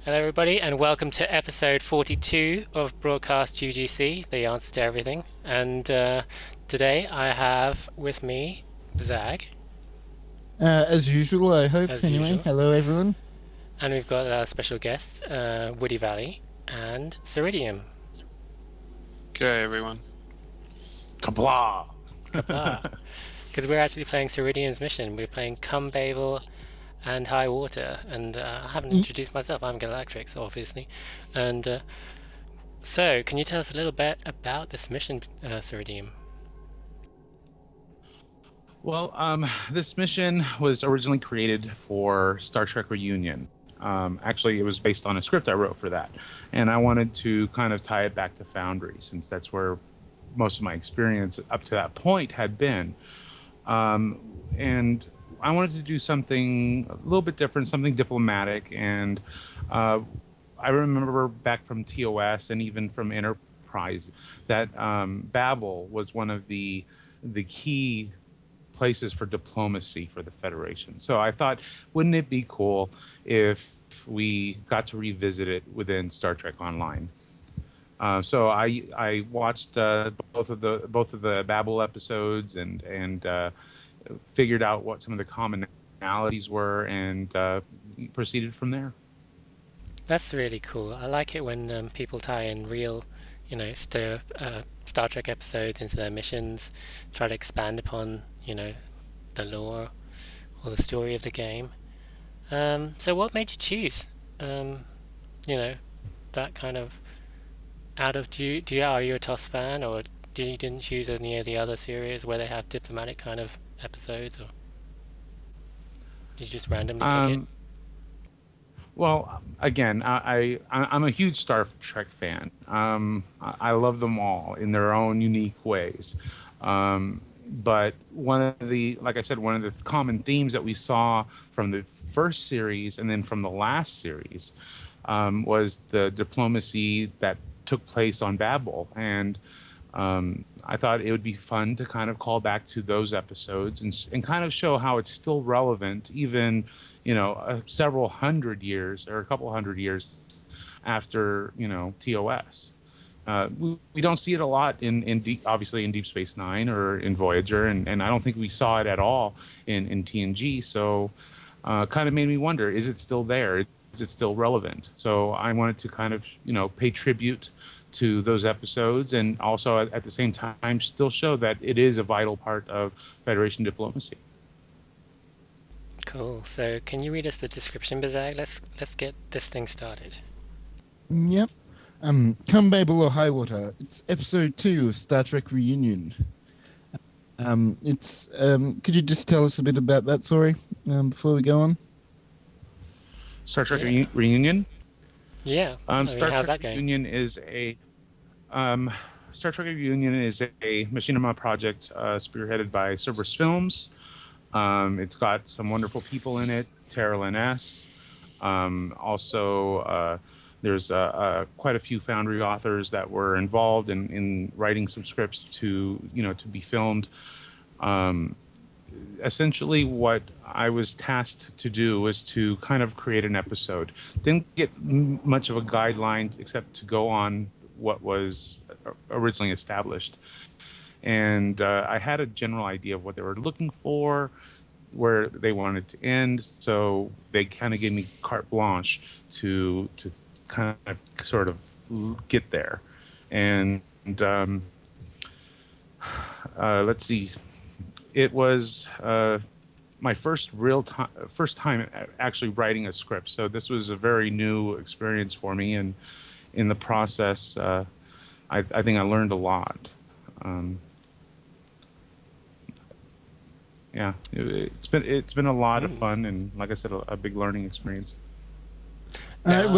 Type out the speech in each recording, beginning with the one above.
Hello, everybody, and welcome to episode 42 of Broadcast UGC, the answer to everything. And today I have with me Bazag, As usual, I hope. as Anyway, usual, hello everyone. and we've got our special guests, Woody Valley and Soriedem. Okay, everyone. Kapla! Kapla! Because we're actually playing Soriedem's mission. We're playing Come Babel and High Water, and I haven't introduced myself. I'm Galactrix, obviously. And so, can you tell us a little bit about this mission, Soriedem? Well, this mission was originally created for Star Trek Reunion. Actually, it was based on a script I wrote for that. And I wanted to kind of tie it back to Foundry, since that's where most of my experience up to that point had been. And I wanted to do something a little bit different, something diplomatic. And I remember back from TOS and even from Enterprise that Babel was one of the key places for diplomacy for the Federation. So I thought, wouldn't it be cool if we got to revisit it within Star Trek Online? So I watched both of the Babel episodes and figured out what some of the commonalities were and proceeded from there. That's really cool. I like it when people tie in real, Star Trek episodes into their missions, try to expand upon, the lore or the story of the game. So what made you choose, that kind of are you a TOS fan, or you didn't choose any of the other series where they have diplomatic kind of episodes, or did you just randomly pick it? Well, again, I'm a huge Star Trek fan. I love them all in their own unique ways. But like I said, one of the common themes that we saw from the first series and then from the last series was the diplomacy that took place on Babel. And I thought it would be fun to kind of call back to those episodes and kind of show how it's still relevant, even, several hundred years or a couple hundred years after, TOS. We don't see it a lot obviously in Deep Space Nine or in Voyager, and I don't think we saw it at all in TNG. So kind of made me wonder, is it still there? Is it still relevant? So I wanted to kind of, pay tribute to those episodes and also at the same time still show that it is a vital part of Federation diplomacy. Cool. So can you read us the description, Bazag? Let's get this thing started. Yep. Come Babel or High Water. It's episode 2 of Star Trek Reunion. Could you just tell us a bit about that, sorry, before we go on? Star Trek Reunion? Yeah. Star Trek Reunion is a machinima project spearheaded by Cerberus Films. It's got some wonderful people in it, Tara Lynn S. Also, there's quite a few Foundry authors that were involved in writing some scripts to be filmed. Essentially, what I was tasked to do was to kind of create an episode. Didn't get much of a guideline except to go on what was originally established. And I had a general idea of what they were looking for, where they wanted to end. So they kind of gave me carte blanche to kind of sort of get there. And let's see. It was my first time actually writing a script. So this was a very new experience for me, and in the process, I think I learned a lot. Yeah, it's been a lot of fun, and like I said, a big learning experience. Now,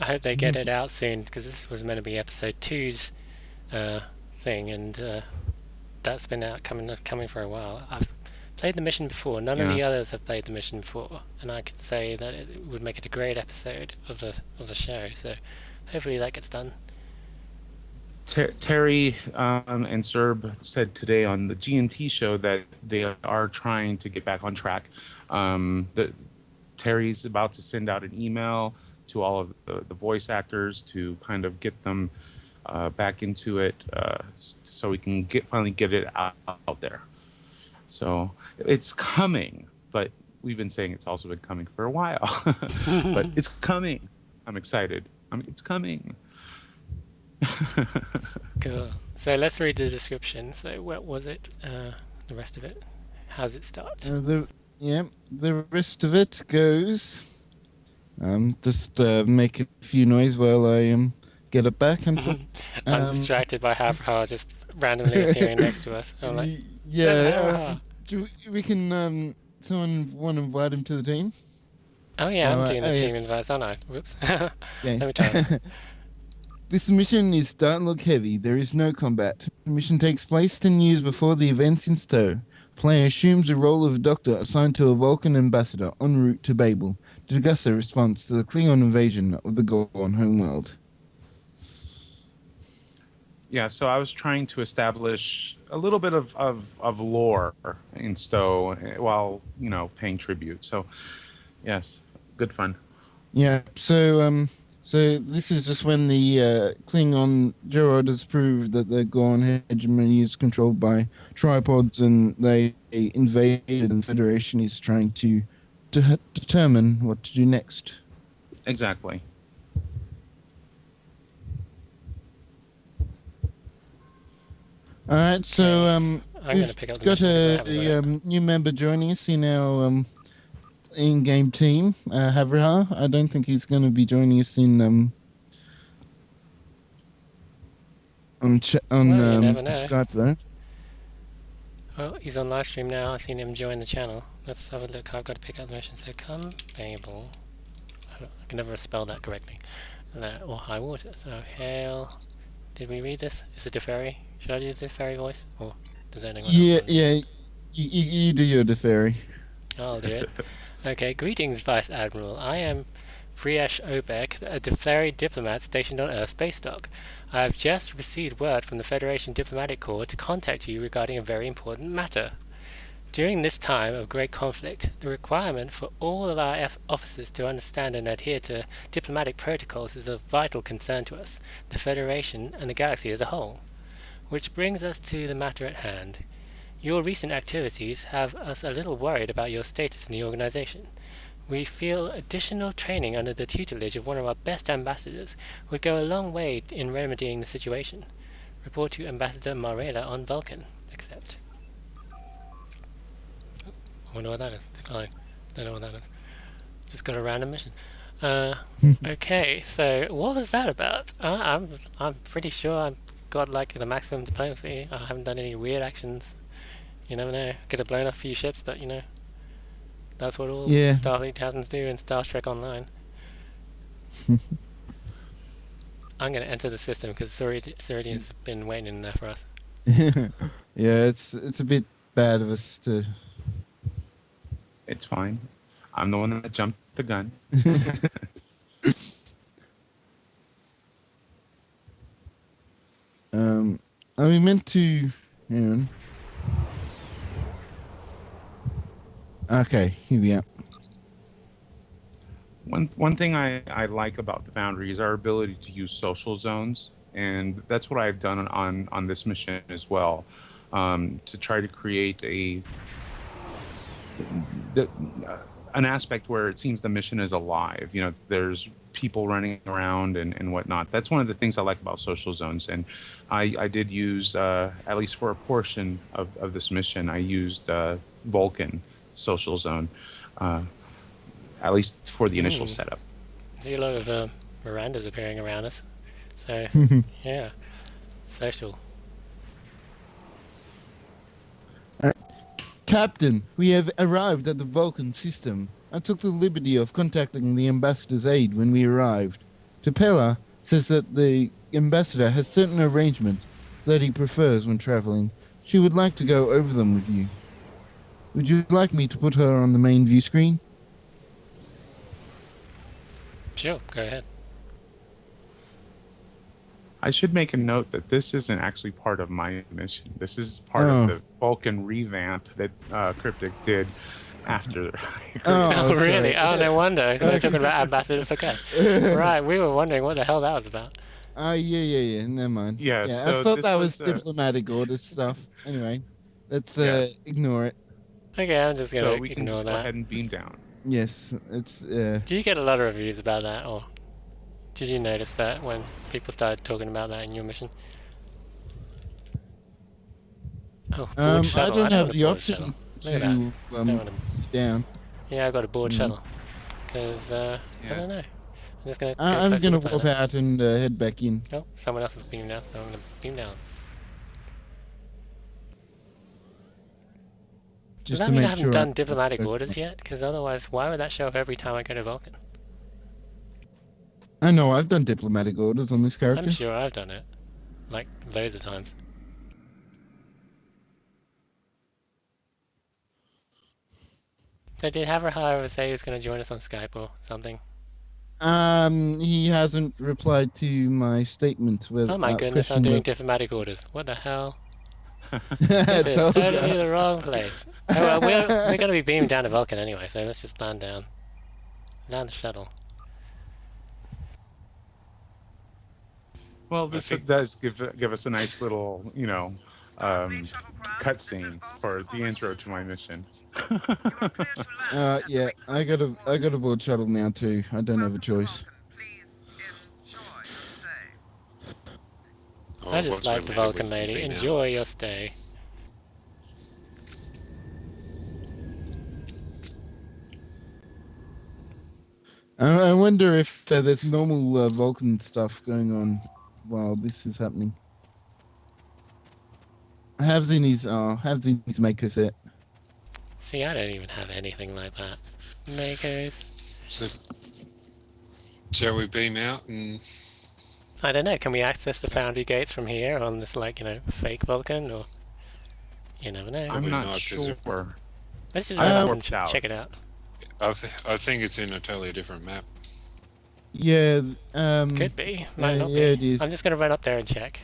I hope they get it out soon, because this was meant to be episode 2's thing, and that's been out coming for a while. I've played the mission before. None of the others have played the mission before, and I could say that it would make it a great episode of the show. So hopefully that gets done. Terry and Serb said today on the GNT show that they are trying to get back on track. Terry's about to send out an email to all of the voice actors to kind of get them back into it, so we can finally get it out there. So it's coming, but we've been saying it's also been coming for a while. But it's coming. I'm excited. It's coming. Cool. So let's read the description. So what was it? The rest of it. How does it start? The rest of it goes. Just make a few noise while I get it back. And I'm distracted by Havra just randomly appearing next to us. I'm like, yeah. We can. Someone want to invite him to the team? oh yeah, I'm Alright, doing the team yes. invites, aren't I? Whoops. Yeah. Let me try. This mission is don't look heavy. There is no combat. The mission takes place 10 years before the events in Stowe. Player assumes the role of a doctor assigned to a Vulcan ambassador en route to Babel to discuss a response to the Klingon invasion of the Gorgon homeworld. Yeah, so I was trying to establish a little bit of lore in Stowe while, paying tribute. So, yes, good fun. Yeah, so this is just when the Klingon Gerard has proved that the Gorgon hegemony is controlled by tripods and they invaded and the Federation is trying to determine what to do next. Exactly. All right, so I'm going to pick up the got mission because I haven't got it. a new member joining us in our in-game team, Havra. I don't think he's going to be joining us in on Well, you never know. Skype though. Well, he's on live stream now. I've seen him join the channel. Let's have a look. I've got to pick up the mission. So come Babel. I can never spell that correctly. Or high water. So hail. Did we read this? Is it a ferry? Should I use the ferry voice? Or does anyone else? Yeah. You do your Deferi. I'll do it. Okay, greetings, Vice Admiral. I am Priyesh Obek, a Deferi diplomat stationed on Earth Space Dock. I have just received word from the Federation Diplomatic Corps to contact you regarding a very important matter. During this time of great conflict, the requirement for all of our officers to understand and adhere to diplomatic protocols is of vital concern to us, the Federation, and the galaxy as a whole. Which brings us to the matter at hand. Your recent activities have us a little worried about your status in the organization. We feel additional training under the tutelage of one of our best ambassadors would go a long way in remedying the situation. Report to Ambassador Marela on Vulcan. Accept. I wonder what that is. Decline. Don't know what that is. Just got a random mission. Okay, so what was that about? I'm pretty sure I've got like the maximum diplomacy. I haven't done any weird actions. You never know. Could have blown up a few ships, but that's what all Starfleet captains do in Star Trek Online. I'm going to enter the system because Soriedem's been waiting in there for us. Yeah, it's a bit bad of us to. It's fine. I'm the one that jumped the gun. Are we meant to? Hang on. Okay, here we are. One thing I like about the Foundry is our ability to use social zones, and that's what I've done on this mission as well, to try to create an aspect where it seems the mission is alive. There's people running around and whatnot. That's one of the things I like about social zones, and I did use, at least for a portion of this mission, I used Vulcan social zone, at least for the initial setup. I see a lot of Mirandas appearing around us. So, yeah, social. Captain, we have arrived at the Vulcan system. I took the liberty of contacting the ambassador's aide when we arrived. Tapella says that the ambassador has certain arrangements that he prefers when traveling. She would like to go over them with you. Would you like me to put her on the main view screen? Sure, go ahead. I should make a note that this isn't actually part of my mission. This is part of the Vulcan revamp that Cryptic did, after. Oh, sorry. really? Oh, no wonder. 'Cause they're talking about Ambassador for Quest. Right, we were wondering what the hell that was about. Yeah. Never mind. Yeah, Yeah, I so thought this that was was diplomatic orders stuff. Anyway, let's yes. ignore it. Okay, I'm just So gonna we can ignore just go that. ahead and beam down. Yes, it's Do you get a lot of reviews about that, or did you notice that when people started talking about that in your mission? Oh, board I shuttle. don't have want a the board option shuttle. Look at that. to Don't want to... down. Yeah, I got a board Mm. shuttle. Because, I Yeah. don't know. I'm just gonna go I'm closer to gonna the warp planet. out and head back in. Oh, someone else is beamed down, so I'm gonna beam down. Does Just that to mean I make haven't sure. done diplomatic orders yet? Because otherwise, why would that show up every time I go to Vulcan? I know I've done diplomatic orders on this character. I'm sure I've done it. Like, loads of times. So did Haverhire ever say he was going to join us on Skype or something? He hasn't replied to my statement with. Oh my goodness, I'm doing diplomatic orders. What the hell? This is Told totally ya. the wrong place. Oh, well, we're going to be beamed down to Vulcan anyway, so let's just land down. Land the shuttle. Well, this does give us a nice little, cutscene for the intro to my mission. Yeah, I got a board shuttle now too. I don't have a choice. Oh, I just once like we the land, Vulcan we can lady. beam out. Enjoy your stay. I wonder if there's normal Vulcan stuff going on while this is happening. Havesi's Mako set. See, I don't even have anything like that. Makers. So, shall we beam out and I don't know, can we access the foundry gates from here on this, fake Vulcan, or... You never know. I'm Probably not not, 'cause sure. Let's just I run up and warped out. check it out. I think it's in a totally different map. Yeah. Could be, might not yeah, be. it is. I'm just going to run up there and check.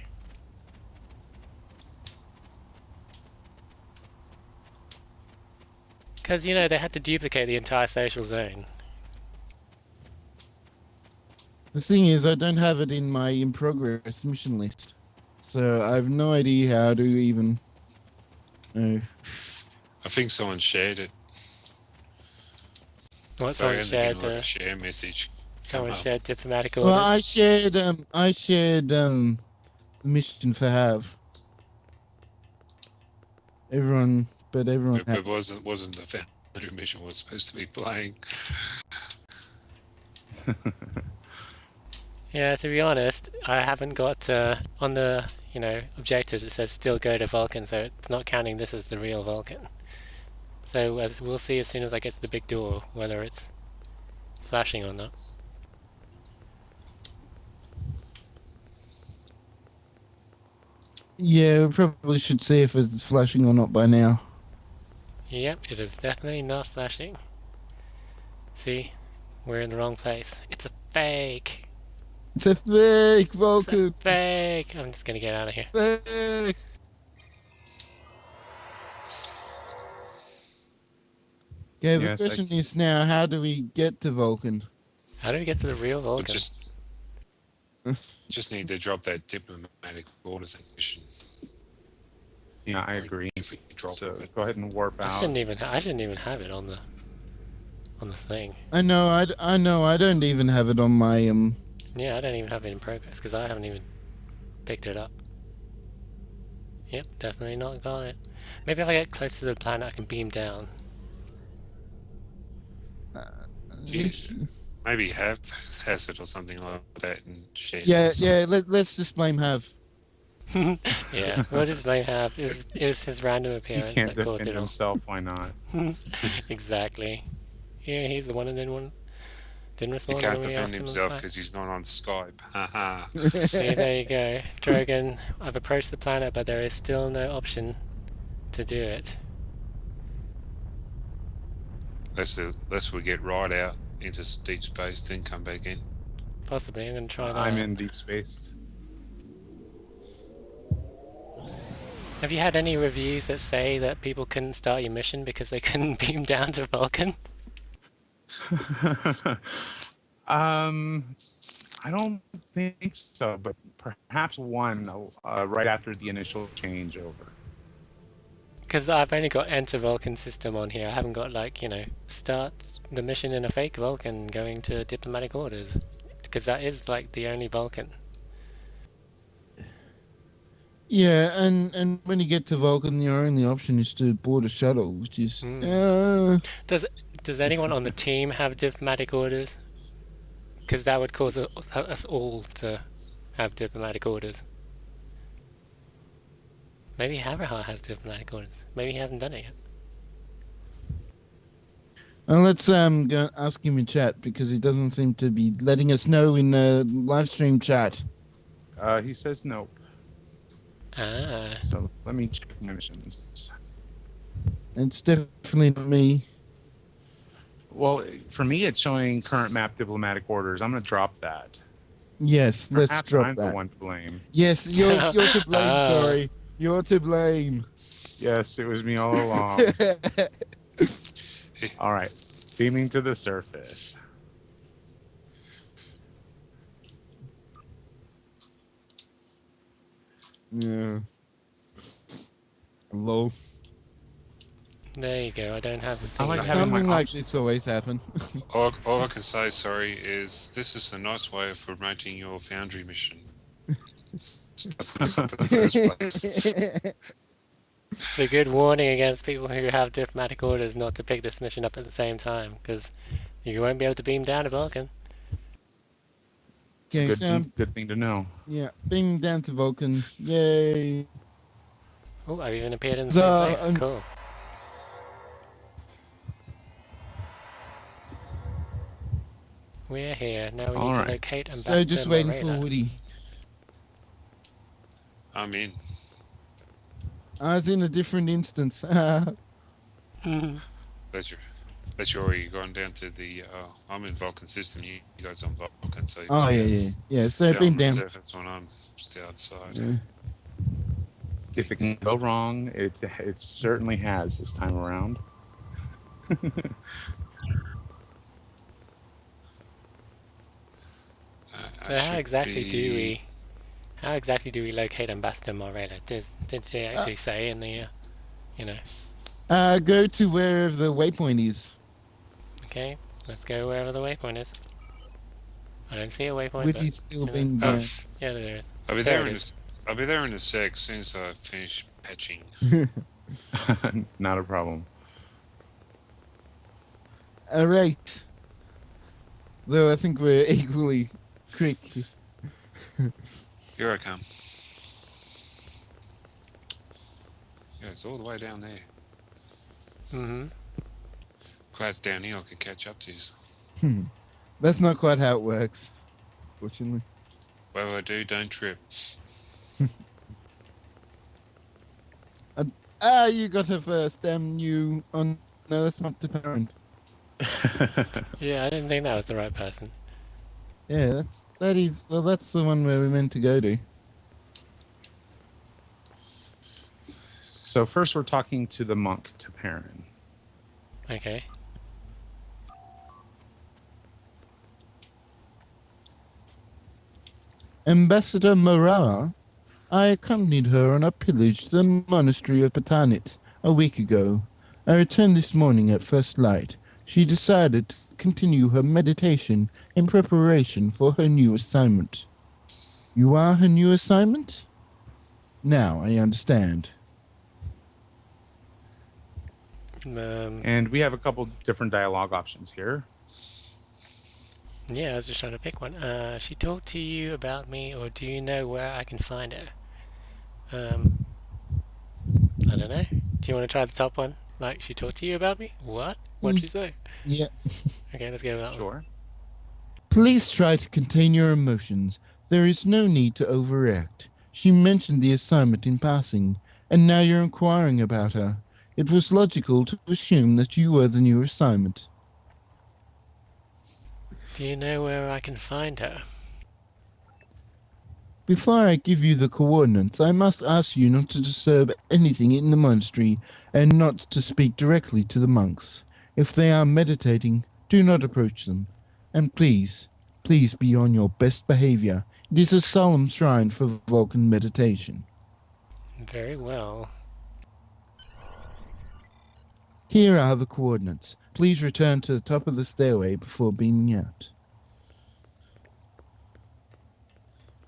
Because, they had to duplicate the entire social zone. The thing is, I don't have it in my in progress mission list, so I have no idea how to even. I think someone shared it. What, So someone shared, like a share message. someone up. shared diplomatic orders? Well, I shared the mission for Have. Everyone But had. it wasn't the foundry mission was supposed to be playing. Yeah, to be honest, I haven't got, on the, objectives it says still go to Vulcan, so it's not counting this as the real Vulcan. So as we'll see as soon as I get to the big door, whether it's flashing or not. Yeah, we probably should see if it's flashing or not by now. Yep, it is definitely not flashing. See? We're in the wrong place. It's a fake! It's a fake It's a Vulcan. fake! I'm just gonna get out of here. Fake. Okay, the Yes, question is now, how do we get to Vulcan? How do we get to the real We Vulcan? just need to drop that diplomatic orders mission. Yeah, I agree. If we drop So it. go ahead and warp I out. shouldn't even have it on the thing. I know, I don't even have it on my Yeah, I don't even have it in progress because I haven't even picked it up. Yep, definitely not got it. Maybe if I get close to the planet I can beam down. Yes. Maybe Have has it or something like that and share it. Yeah, let's just blame Have. Yeah, we'll just blame Half. It was his random He appearance can't that caused defend it all. himself. Why not? Exactly. Yeah, he's the one that didn't He respond. can't when we defend asked him himself back. because he's not on Skype. Haha. See, there you go. Drogon, I've approached the planet, but there is still no option to do it. Unless we get right out into deep space, then come back in. Possibly, I'm going to try that. I'm in deep space. Have you had any reviews that say that people couldn't start your mission because they couldn't beam down to Vulcan? I don't think so, but perhaps one right after the initial changeover. Because I've only got enter Vulcan system on here. I haven't got, like, start the mission in a fake Vulcan going to diplomatic orders. Because that is, like, the only Vulcan. Yeah, and when you get to Vulcan, your only option is to board a shuttle, which is Does anyone on the team have diplomatic orders? Because that would cause us all to have diplomatic orders. Maybe Haverhar has diplomatic orders. Maybe he hasn't done it yet. and let's go ask him in chat because he doesn't seem to be letting us know in live stream chat. He says nope. Ah. So let me check my missions. It's definitely not me. Well, for me, it's showing current map diplomatic orders. I'm going to drop that. Yes, let's Perhaps drop I'm that. the one to blame. Yes, you're to blame. Sorry, you're to blame. Yes, it was me all along. All right, beaming to the surface. Yeah. Hello. There you go. I don't have the I like thing. having my Something like options. this always happen. All I can say, sorry, is this is a nice way of promoting your Foundry mission. For the first place. It's a good warning against people who have diplomatic orders not to pick this mission up at the same time, because you won't be able to beam down to Vulcan. Okay, Good thing to know. yeah, beaming down to Vulcan. Yay. Oh, I've even appeared in the So, same place. Cool. We're here. Now we need Alright. to locate So Ambassador just waiting for Morena. Woody. I'm in. I was in a different instance. But you're already gone down to the. I'm in Vulcan system. You guys on Vulcan, so. Oh yeah. So down beam on the down. surface when I'm just outside. Yeah. If it can go wrong, it certainly has this time around. So how exactly do we locate Ambassador Morena? Did she actually say in the Go to wherever the waypoint is. Okay, let's go wherever the waypoint is. I don't see a waypoint. Woody's But, still beaming down. yeah, there is. I'll be There there it in is. I'll be there in a sec. As soon as I finish patching. Not a problem. Alright. Though I think we're equally quick. Here I come. Yeah, it's all the way down there. Mm-hmm. Glad it's down here. I can catch up to you. That's not quite how it works, fortunately. Whatever I do, don't trip. You got her first. You on. No, that's not the parent. Yeah, I didn't think that was the right person. Yeah, that's the one where we're meant to go to. So first we're talking to the monk, to Perrin. Okay. Ambassador Marat, I accompanied her on a pillage to the monastery of Batanit a week ago. I returned this morning at first light. She decided to continue her meditation in preparation for her new assignment. You are her new assignment? Now I understand. And we have a couple different dialogue options here. Yeah, I was just trying to pick one. She talked to you about me, or do you know where I can find her? I don't know. Do you want to try the top one? Like, she talked to you about me? What? What'd she say? Yeah. Okay, let's go with that one. Sure. Please try to contain your emotions. There is no need to overact. She mentioned the assignment in passing, and now you're inquiring about her. It was logical to assume that you were the new assignment. Do you know where I can find her? Before I give you the coordinates, I must ask you not to disturb anything in the monastery and not to speak directly to the monks. If they are meditating, do not approach them. And please, please be on your best behavior. It is a solemn shrine for Vulcan meditation. Very well. Here are the coordinates. Please return to the top of the stairway before beaming out.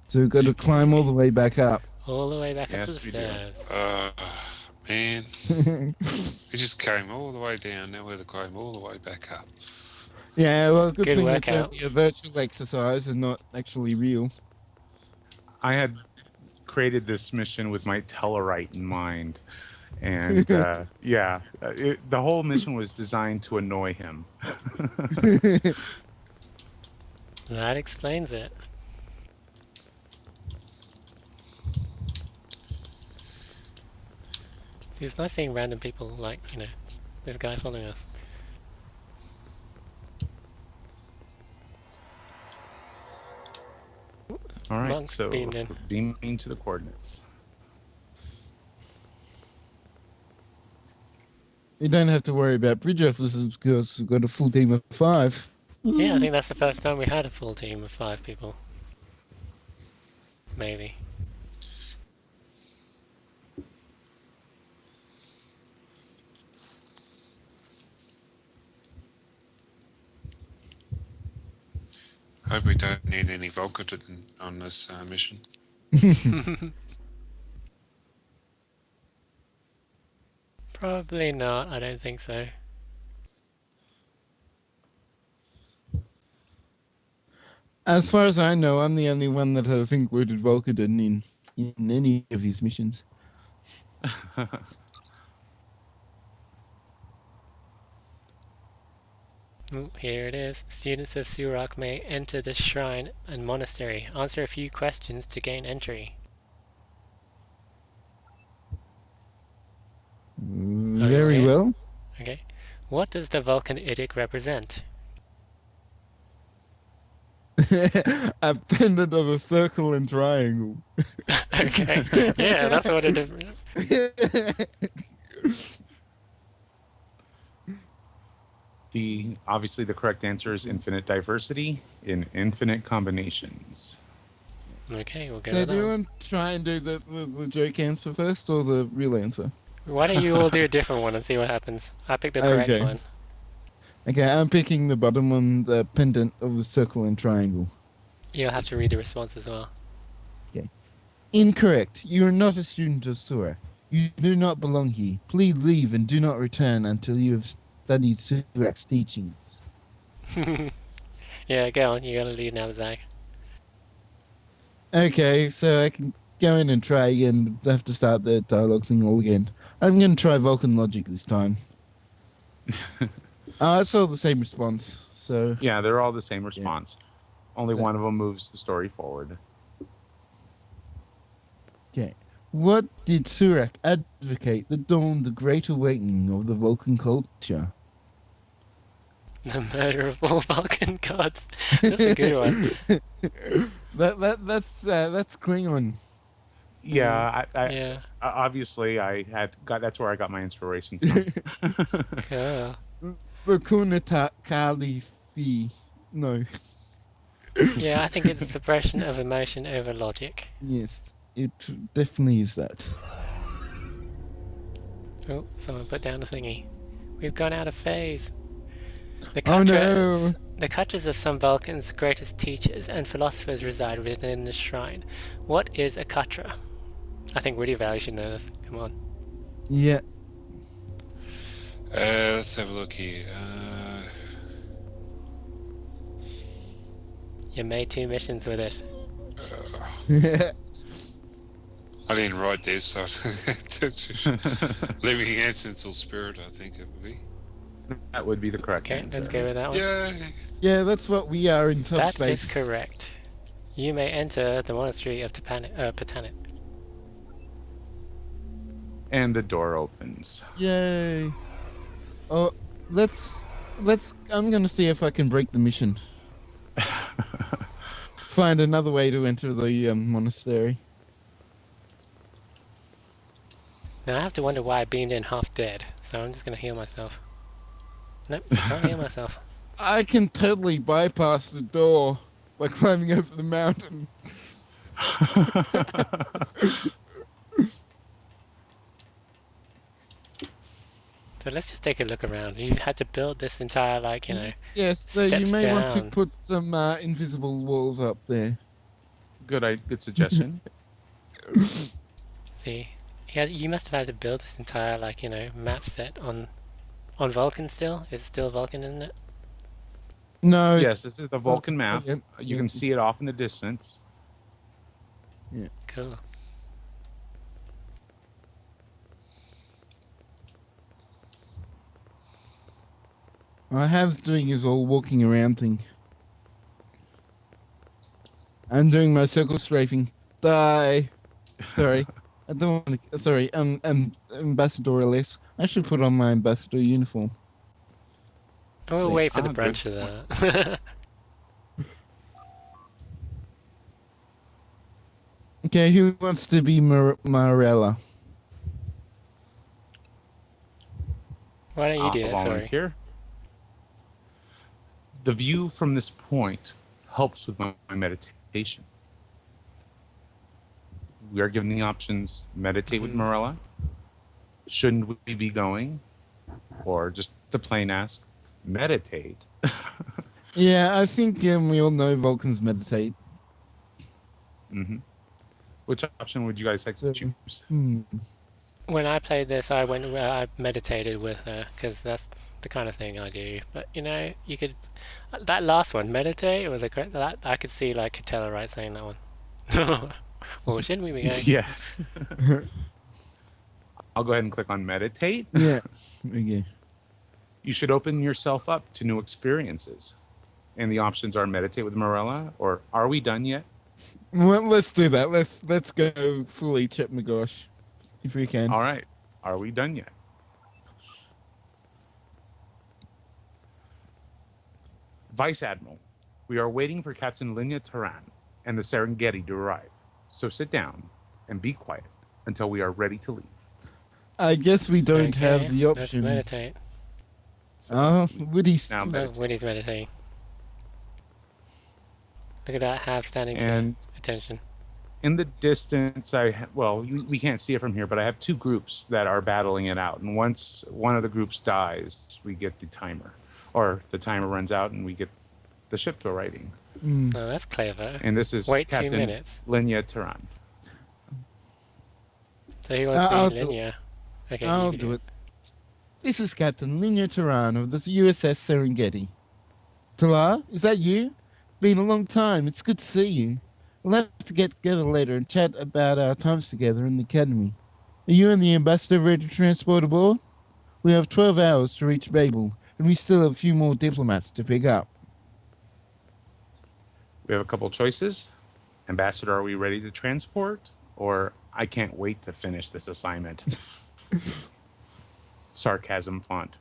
So we've got to climb all the way back up. All the way back up to Yes, the we do. stairs. Man, we just came all the way down. Now we're to climb all the way back up. Yeah, well, good Good thing it's workout. only a virtual exercise and not actually real. I had created this mission with my Tellarite in mind. And yeah, the whole mission was designed to annoy him. That explains it. It's nice seeing random people like, this guy following us. All right, Monks so beamed in. beaming to the coordinates. You don't have to worry about bridge officers because we've got a full team of 5. Yeah, I think that's the first time we had a full team of 5 people. Maybe. Hope we don't need any Vulcan on this mission. Probably not, I don't think so. As far as I know, I'm the only one that has included Vulcan in any of his missions. Ooh, here it is. Students of Surak may enter the shrine and monastery. Answer a few questions to gain entry. Very Okay. well. Okay. What does the Vulcan edict represent? A pendant of a circle and triangle. Okay. Yeah, that's what it is. Obviously the correct answer is infinite diversity in infinite combinations. Okay, we'll go So with do that you one. want to try and do the joke answer first or the real answer? Why don't you all do a different one and see what happens? I picked the correct Okay. one. Okay, I'm picking the bottom one, the pendant of the circle and triangle. You'll have to read the response as well. Incorrect. You are not a student of Sura. You do not belong here. Please leave and do not return until you have studied Surak's teachings. Yeah, go on. You gotta lead now, Zach. Okay, so I can go in and try again, but I have to start the dialogue thing all again. I'm going to try Vulcan logic this time. It's all the same response, so... Yeah, they're all the same response. Only So- one of them moves the story forward. Okay. What did Surak advocate that dawned the great awakening of the Vulcan culture? The murder of all Vulcan gods. That's a good one. That's Klingon. Yeah, Yeah. obviously that's where I got my inspiration from. Cool. The Kunata Kalifi. No. Yeah, I think it's suppression of emotion over logic. Yes, it definitely is that. Oh, someone put down a thingy. We've gone out of phase. The Oh, Katras, no. The Katras of some Vulcans' greatest teachers and philosophers reside within this shrine. What is a Katra? I think Woody Valley should know this. Come on. Yeah. Let's have a look here. You made 2 missions with it. I didn't write this, so living ancestral spirit, I think it would be. That would be the correct Okay, answer. let's go with that one. Yay! Yeah, that's what we are in That subspace. is correct. You may enter the monastery of Patanit. And the door opens. Yay. Oh, let's I'm going to see if I can break the mission. find another way to enter the monastery. Now I have to wonder why I beamed in half dead. So I'm just gonna heal myself. Nope, I can't heal myself. I can totally bypass the door by climbing over the mountain. So let's just take a look around. You had to build this entire, like, Yes, so you steps may want to down. put some invisible walls up there. Good suggestion. See, you must have had to build this entire, like, map set on Vulcan still. Is it still Vulcan, isn't it? No. Yes, this is the Vulcan map. Yep, You can see it off in the distance. Yeah. Cool. I have doing is all walking around thing. I'm doing my circle strafing. Die. Sorry. I don't want to. Sorry. Ambassador less. I should put on my ambassador uniform. We'll wait for the good branch of that. Okay, who wants to be Marella? Why don't you do I'll that? Sorry. volunteer. The view from this point helps with my meditation. We are given the options: meditate with Morella. Shouldn't we be going? Or just the plain ask, meditate. Yeah, I think we all know Vulcans meditate. Which option would you guys like to choose? When I played this, I meditated with her because that's the kind of thing I do. But you could that last one, meditate, was a great. That I could see like Catella right saying that one. Well, shouldn't we be going? Yes. I'll go ahead and click on meditate. Yeah. Okay. You should open yourself up to new experiences. And the options are meditate with Morella or are we done yet? Well, let's do that. Let's go fully Chep McGosh, if we can. All right. Are we done yet? Vice Admiral, we are waiting for Captain Linya Turan and the Serengeti to arrive. So sit down and be quiet until we are ready to leave. I guess we don't have the Let's option. meditate. Woody's. Now Oh, meditate. Woody's meditating. Look at that half standing And to attention. in the distance, we can't see it from here, but I have two groups that are battling it out. And once one of the groups dies, we get the timer. Or the timer runs out and we get the ship to arriving. Oh, that's clever. And this is Wait 2 Captain minutes. Linya Turan. So he wants I'll to be do- linear. Okay, you I'll can do it. This is Captain Linya Turan of the U.S.S. Serengeti. Tala, is that you? Been a long time. It's good to see you. We'll have to get together later and chat about our times together in the academy. Are you and the ambassador ready to transport aboard? We have 12 hours to reach Babel, and we still have a few more diplomats to pick up. We have a couple choices. Ambassador, are we ready to transport? Or I can't wait to finish this assignment. Sarcasm font.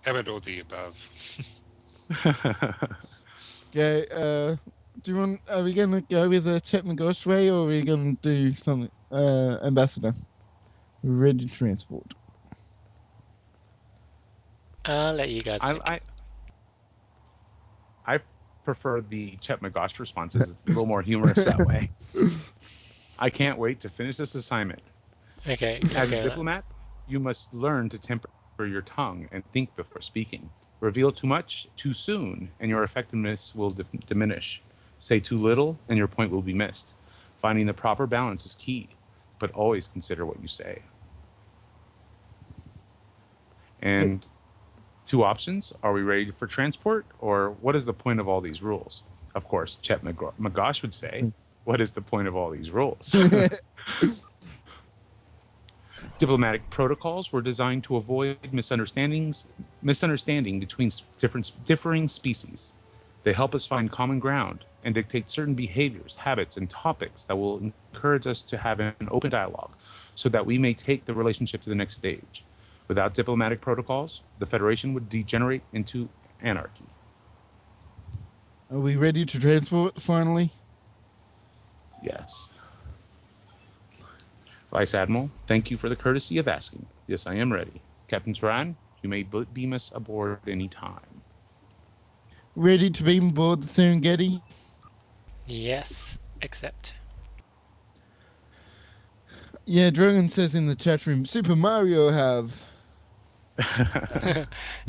How about all the above? Okay, are we going to go with the Chep McGosh way, or are we going to do something, ambassador? We're ready to transport. I'll let you guys pick. I prefer the Chep McGosh responses. It's a little more humorous that way. I can't wait to finish this assignment. Okay. As a okay. diplomat, you must learn to temper your tongue and think before speaking. Reveal too much too soon, and your effectiveness will diminish. Say too little, and your point will be missed. Finding the proper balance is key, but always consider what you say. And two options. Are we ready for transport, or what is the point of all these rules? Of course, Chep McGosh would say, what is the point of all these rules? Diplomatic protocols were designed to avoid misunderstanding between differing species. They help us find common ground and dictate certain behaviors, habits, and topics that will encourage us to have an open dialogue so that we may take the relationship to the next stage. Without diplomatic protocols, the Federation would degenerate into anarchy. Are we ready to transport finally? Yes. Vice Admiral, thank you for the courtesy of asking. Yes, I am ready. Captain Turan, you may beam us aboard any time. Ready to beam aboard the Serengeti? Yes, except. Yeah, Drogon says in the chat room, Super Mario have.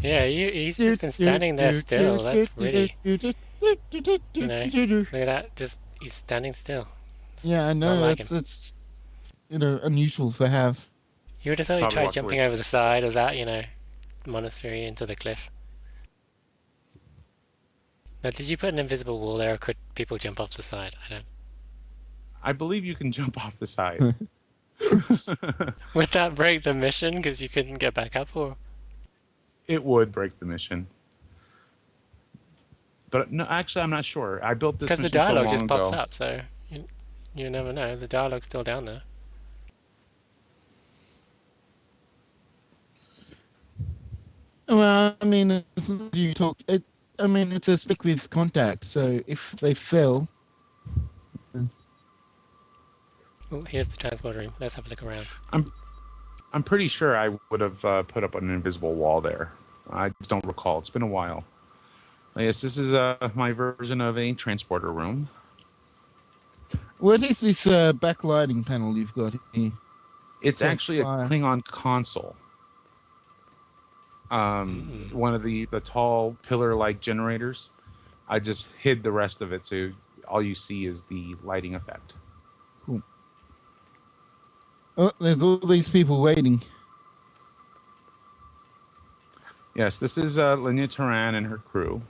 Yeah, he's just been standing there still. That's really, look at that. Just he's standing still. Yeah, I Not know. like him. That's unusual for have. You would have thought he Probably tried walked jumping away. over the side of that, monastery into the cliff. Now, did you put an invisible wall there, or could people jump off the side? I don't. I believe you can jump off the side. Would that break the mission because you couldn't get back up, or? It would break the mission. But no, actually, I'm not sure. I built this Because the mission so dialogue long just ago. pops up, so you never know. The dialogue's still down there. Well, I mean, as long as you talk, it's a speak with contact. So if they fail, Oh, here's the transport room. Let's have a look around. I'm pretty sure I would have put up an invisible wall there. I just don't recall. It's been a while. Yes, this is my version of a transporter room. what is this backlighting panel you've got here? It's Oh, actually a fire. Klingon console. One of the tall pillar-like generators. I just hid the rest of it, so all you see is the lighting effect. Cool. Oh, there's all these people waiting. Yes, this is Linya Turan and her crew.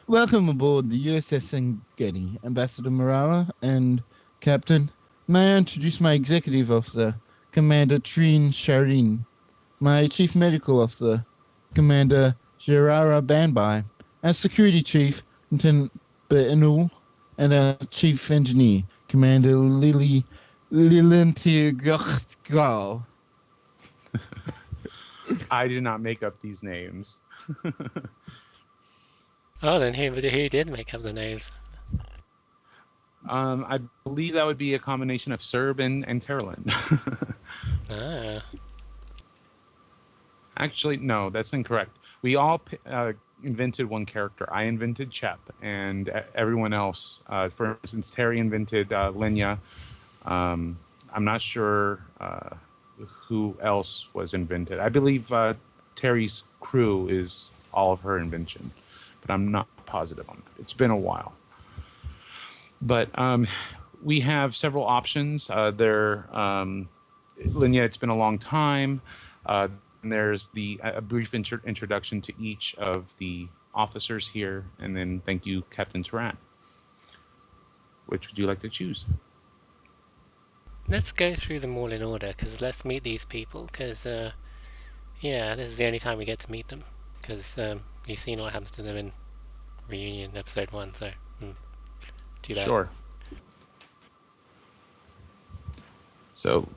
Welcome aboard the U.S.S. Serengeti, Ambassador Morala and Captain. May I introduce my executive officer, Commander Trin Sharin, my chief medical officer, Commander Gerara Banbai, our security chief, Lieutenant Benul, and our chief engineer, Commander Lily Lilentirgal. I did not make up these names. Oh, then he did make up the names. I believe that would be a combination of Serb and Terralin. Ah. Actually, no, that's incorrect. We all invented one character. I invented Chep, and everyone else, for instance, Terry invented Lenya. I'm not sure who else was invented. I believe Terry's crew is all of her invention, but I'm not positive on that. It's been a while. But we have several options. Lenya, it's been a long time. And there's a brief introduction to each of the officers here, and then thank you, Captain Turan. Which would you like to choose? Let's go through them all in order, because let's meet these people, because, yeah, this is the only time we get to meet them, because you've seen what happens to them in Reunion Episode 1, so too bad. Sure. So,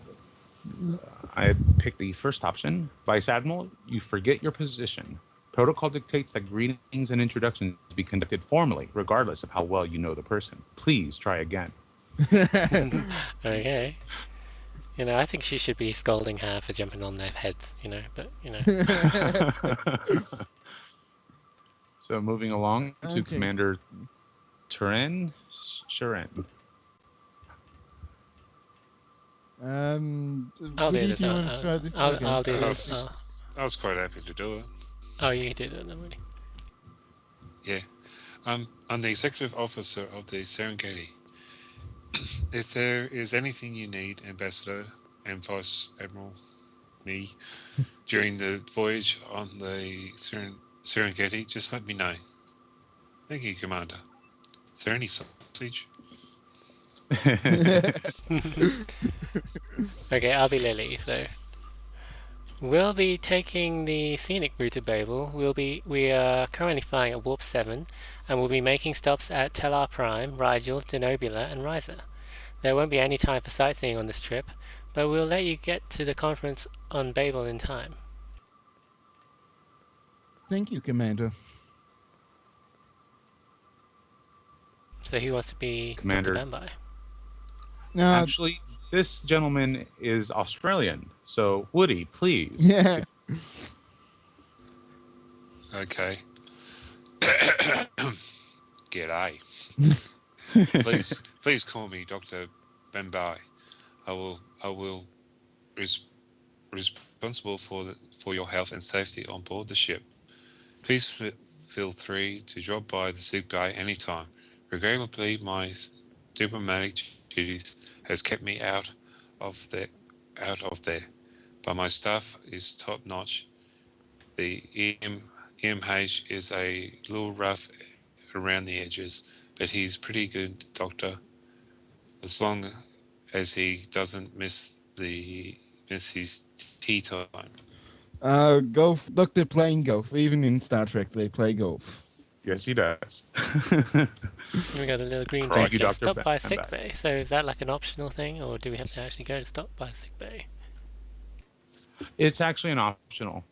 I picked the first option. Vice Admiral, you forget your position. Protocol dictates that greetings and introductions be conducted formally, regardless of how well you know the person. Please try again. Okay. I think she should be scolding her for jumping on their heads, but. So moving along to Okay. Commander Turan Sharan. I'll do Woody, this. do you want to try this? I'll Okay. do this. I was quite happy to do it. Oh, you did it, Woody. Yeah. I'm the executive officer of the Serengeti. If there is anything you need, Ambassador and Vice Admiral, me, during the voyage on the Serengeti, just let me know. Thank you, Commander. Is there any sausage? Okay, I'll be Lily, so. We'll be taking the scenic route to Babel. We are currently flying at Warp 7, and we'll be making stops at Tellar Prime, Rigel, Denobula, and Riser. There won't be any time for sightseeing on this trip, But we'll let you get to the conference on Babel in time. Thank you, Commander. So who wants to be Commander. Dr. Bambai? Actually, this gentleman is Australian. So, Woody, please. Yeah. Okay. G'day. please call me Dr. Bambai. I will responsible for your health and safety on board the ship. Please feel free to drop by the sick bay anytime. Regrettably, my diplomatic duties has kept me out of there, but my staff is top notch. The EMH is a little rough around the edges, but he's pretty good, Doctor. As long as he doesn't miss his tea time. Golf. Doctor playing golf. Even in Star Trek, they play golf. Yes, he does. We got a little green Thank you, tick. Dr. Stop by Bambai. sick bay. So is that like an optional thing, or do we have to actually go to stop by sick bay? It's actually an optional,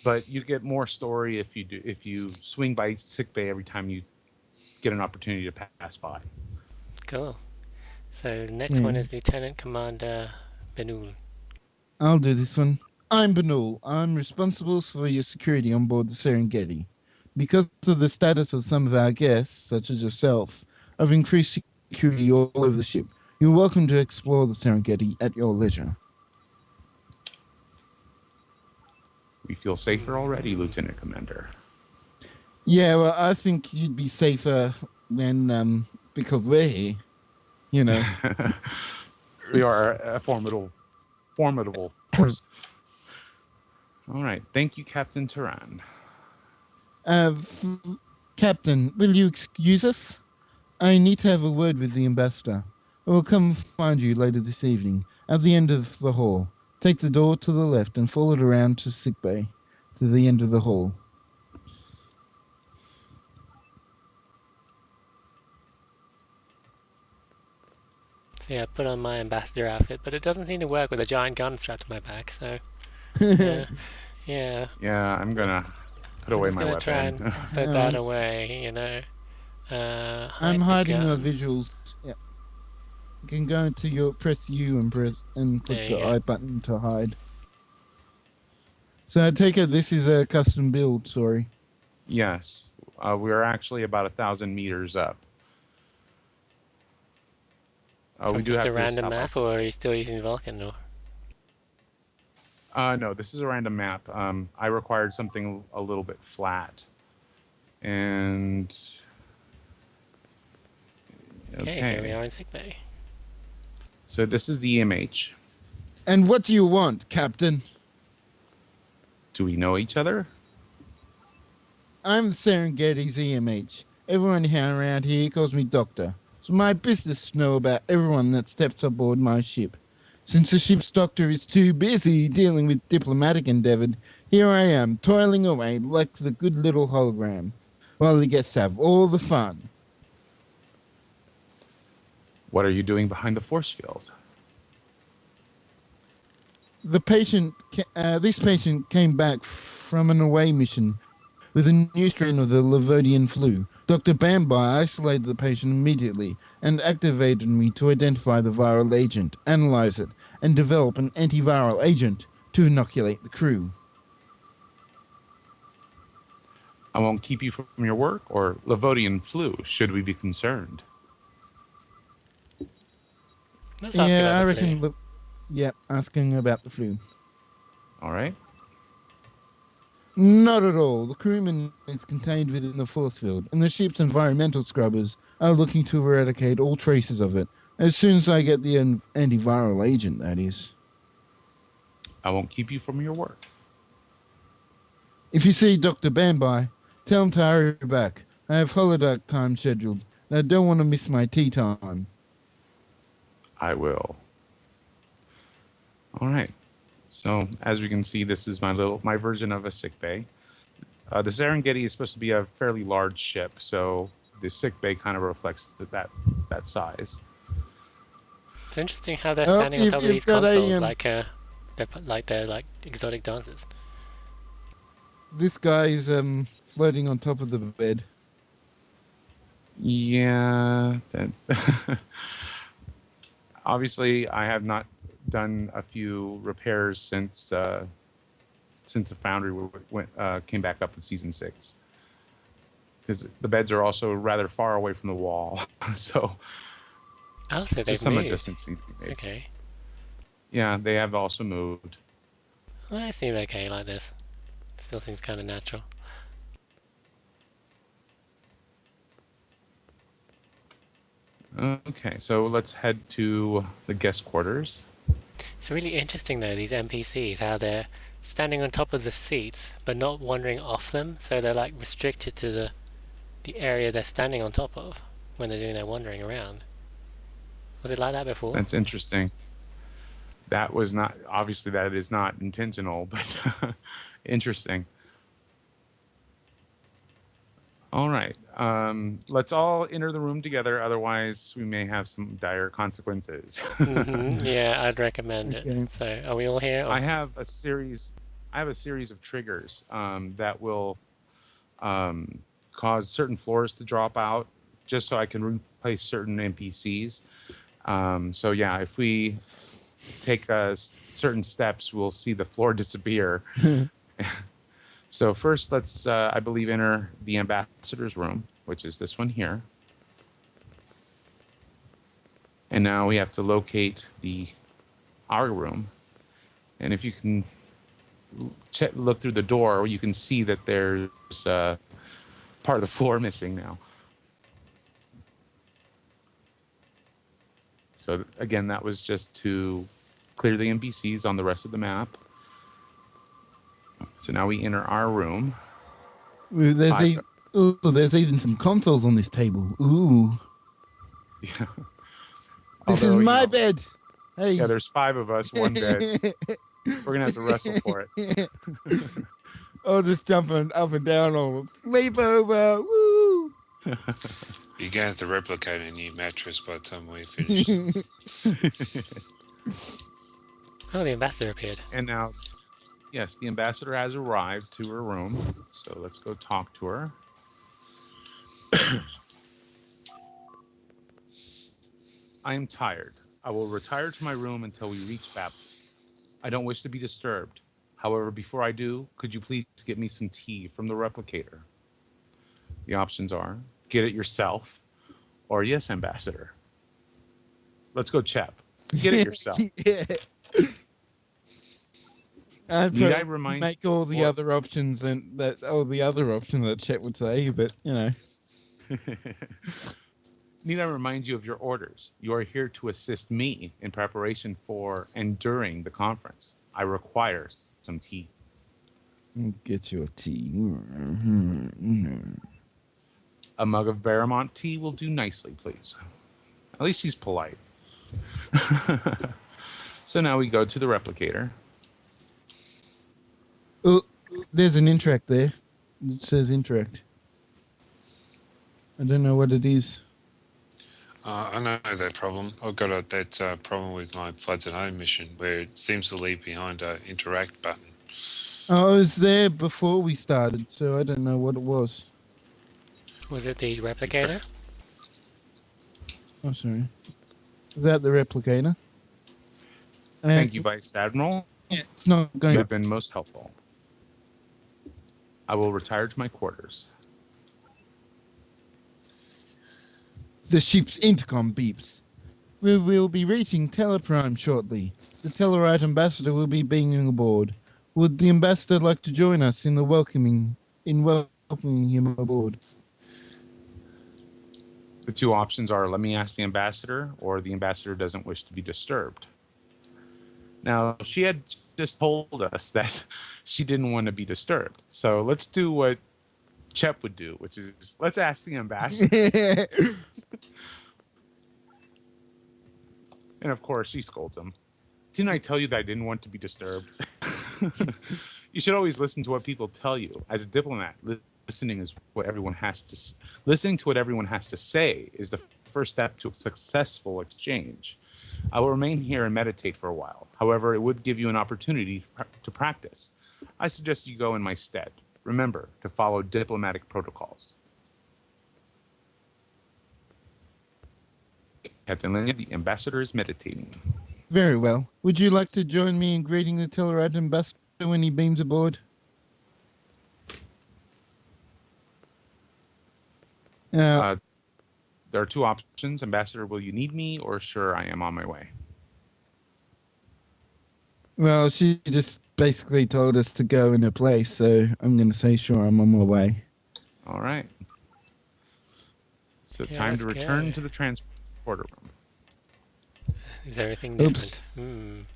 but you get more story if you swing by sick bay every time you get an opportunity to pass by. Cool. So the next one is Lieutenant Commander Benul. I'll do this one. I'm Benul. I'm responsible for your security on board the Serengeti. Because of the status of some of our guests, such as yourself, I've increased security all over the ship. You're welcome to explore the Serengeti at your leisure. We feel safer already, Lieutenant Commander. Yeah, well, I think you'd be safer when, because we're here, you know. We are a formidable force. All right. Thank you, Captain Turan. Captain, will you excuse us? I need to have a word with the ambassador. I will come find you later this evening at the end of the hall. Take the door to the left and follow it around to sickbay, to the end of the hall. So yeah, I put on my ambassador outfit, but it doesn't seem to work with a giant gun strapped to my back. So yeah, yeah. Yeah, I'm gonna put away my I'm try weapon. and put that away. You know. I'm hiding my visuals. Yeah. You can go into your press U and click the I button to hide. So I take it this is a custom build, sorry. Yes. We're actually about 1,000 meters up. From just a random map, or are you still using Vulcan? Or? No, this is a random map. I required something a little bit flat. And... Okay, here we are in sickbay. So this is the EMH. And what do you want, Captain? Do we know each other? I'm the Serengeti's EMH. Everyone around here calls me Doctor. It's my business to know about everyone that steps aboard my ship. Since the ship's doctor is too busy dealing with diplomatic endeavour, here I am, toiling away like the good little hologram, while the guests have all the fun. What are you doing behind the force field? This patient came back from an away mission with a new strain of the Levodian flu. Dr. Bambai isolated the patient immediately and activated me to identify the viral agent, analyze it, and develop an antiviral agent to inoculate the crew. I won't keep you from your work, or Levodian flu, should we be concerned? I reckon. Asking about the flu. All right. Not at all. The crewman is contained within the force field, and the ship's environmental scrubbers are looking to eradicate all traces of it. As soon as I get the antiviral agent, that is. I won't keep you from your work. If you see Dr. Bambai, tell him to hurry back. I have holodeck time scheduled, and I don't want to miss my tea time. I will. All right. So as we can see, this is my version of a sick bay. The Serengeti is supposed to be a fairly large ship, so the sick bay kind of reflects that size. It's interesting how they're Oh, standing on top of you've these got consoles they're like exotic dancers. this guy's floating on top of the bed. Yeah. Obviously, I have not done a few repairs since the Foundry came back up in season 6. Because the beds are also rather far away from the wall, so Oh, so they've just some moved. adjustments need to be made. Okay. Yeah, they have also moved. Well, I seem okay like this. Still seems kind of natural. Okay, so let's head to the guest quarters. It's really interesting though, these NPCs, how they're standing on top of the seats, but not wandering off them, so they're like restricted to the area they're standing on top of when they're doing their wandering around. Was it like that before? That's interesting. That was not, obviously that is not intentional, but interesting. All right. Let's all enter the room together. Otherwise, we may have some dire consequences. Yeah, I'd recommend Okay. it. So, are we all here? I have a series of triggers that will cause certain floors to drop out, just so I can replace certain NPCs. So yeah, if we take certain steps, we'll see the floor disappear. So first, let's, I believe, enter the ambassador's room, which is this one here. And now we have to locate our room. And if you can look through the door, you can see that there's part of the floor missing now. So again, that was just to clear the NPCs on the rest of the map. So now we enter our room. There's even some consoles on this table. Ooh. Yeah. This is my bed. Hey. Yeah, there's 5 of us, one bed. We're going to have to wrestle for it. Oh, just jumping up and down on sleepover. Woo! You're going to have to replicate a new mattress by the time we finish. Oh, the ambassador appeared. And now, yes, the ambassador has arrived to her room. So let's go talk to her. I am tired. I will retire to my room until we reach Babel. I don't wish to be disturbed. However, before I do, could you please get me some tea from the replicator? The options are, get it yourself, or yes, ambassador. Let's go, Chep. Get it yourself. Yeah. Need I remind make all the other options that Chet would say, but you know. Need I remind you of your orders? You are here to assist me in preparation for and during the conference. I require some tea. Get your tea. A mug of Baramont tea will do nicely, please. At least he's polite. So now we go to the replicator. Oh, there's an interact there. It says interact. I don't know what it is. I know that problem. I've got that problem with my Floods at Home mission where it seems to leave behind an interact button. Oh, it was there before we started, so I don't know what it was. Was it the replicator? Oh, sorry. Is that the replicator? Thank you, Vice Admiral. Yeah, it's not going. You have been most helpful. I will retire to my quarters. The ship's intercom beeps. We will be reaching Teleprime shortly. The Tellarite ambassador will be beaming aboard. Would the ambassador like to join us in welcoming him aboard? The 2 options are, let me ask the ambassador, or the ambassador doesn't wish to be disturbed. Now, she had just told us that she didn't want to be disturbed. So let's do what Chep would do, which is, let's ask the ambassador. And of course, she scolds him. Didn't I tell you that I didn't want to be disturbed? You should always listen to what people tell you. As a diplomat, listening to what everyone has to say is the first step to a successful exchange. I will remain here and meditate for a while. However, it would give you an opportunity to practice. I suggest you go in my stead. Remember to follow diplomatic protocols. Captain Linya, the ambassador is meditating. Very well. Would you like to join me in greeting the Tellarad ambassador when he beams aboard? There are two options. Ambassador, will you need me? Or sure, I am on my way. Well, she just basically told us to go in her place, so I'm going to say sure, I'm on my way. All right. So Yeah, time to let's return go. to the transporter room. Is everything Oops. different?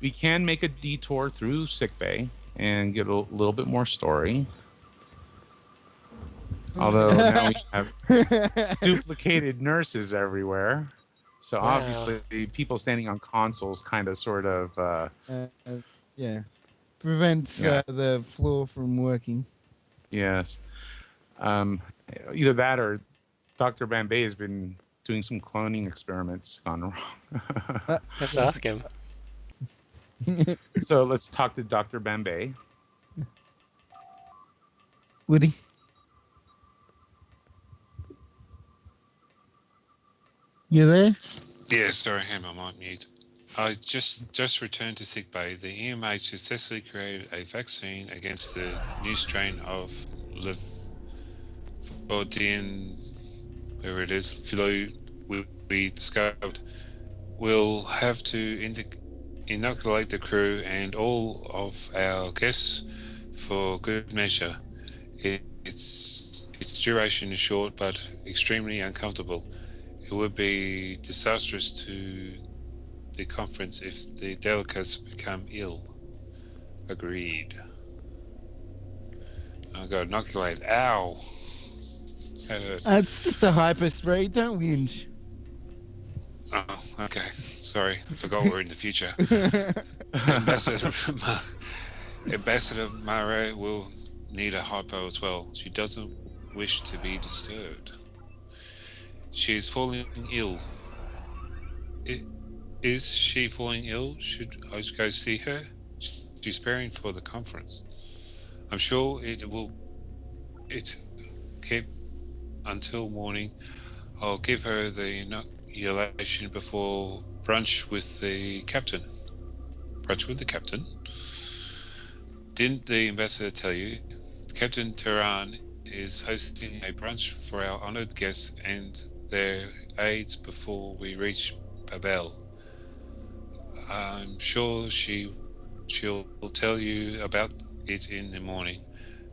We can make a detour through sickbay and get a little bit more story. Although now we have duplicated nurses everywhere. So Wow. obviously the people standing on consoles kind of sort of... Yeah. Prevents Yeah. the floor from working. yes. Either that or Dr. Bambay has been doing some cloning experiments gone wrong. Let's ask him. So let's talk to Dr. Bambay. Woody? You there? Yeah, sorry, I'm on mute. I just returned to sickbay. The EMH successfully created a vaccine against the new strain of Levordian, wherever it is, flu we discovered. We'll have to inoculate the crew and all of our guests for good measure. Its duration is short but extremely uncomfortable. It would be disastrous to the conference if the delegates become ill. Agreed. I got inoculated. Ow! It's just a hyper spray, don't whinge. Oh, okay. Sorry, I forgot we're in the future. Ambassador Mare will need a hypo as well. She doesn't wish to be disturbed. She is falling ill. Is she falling ill? Should I go see her? She's preparing for the conference. I'm sure it keep until morning. I'll give her the inoculation before brunch with the captain. Brunch with the captain? Didn't the ambassador tell you? Captain Tehran is hosting a brunch for our honoured guests and their aides before we reach Babel. I'm sure she'll tell you about it in the morning.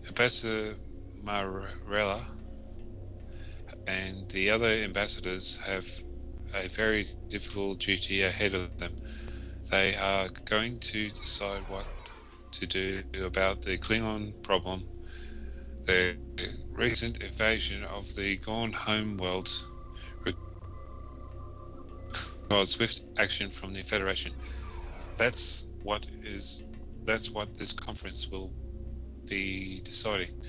Ambassador Marella and the other ambassadors have a very difficult duty ahead of them. They are going to decide what to do about the Klingon problem, the recent invasion of the Gone Home world requires swift action from the Federation. That's what this conference will be deciding.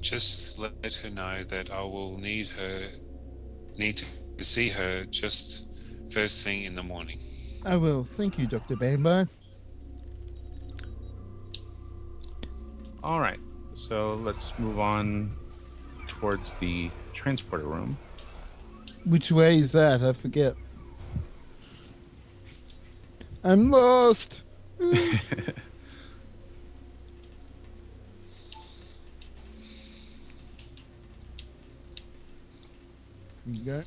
Just let her know that I will need to see her just first thing in the morning. I will. Thank you, Dr. Bambar. All right. So let's move on towards the transporter room. Which way is that? I forget. I'm lost. You go.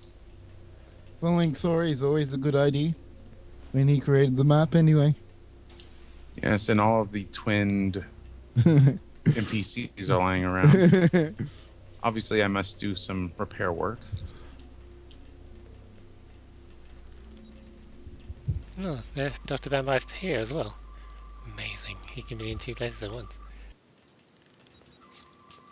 Following Sori is always a good idea. When he created the map, anyway. Yes, and all of the twinned NPCs are lying around. Obviously, I must do some repair work. No, there's Dr. Bambar's here as well. Amazing. He can be in two places at once.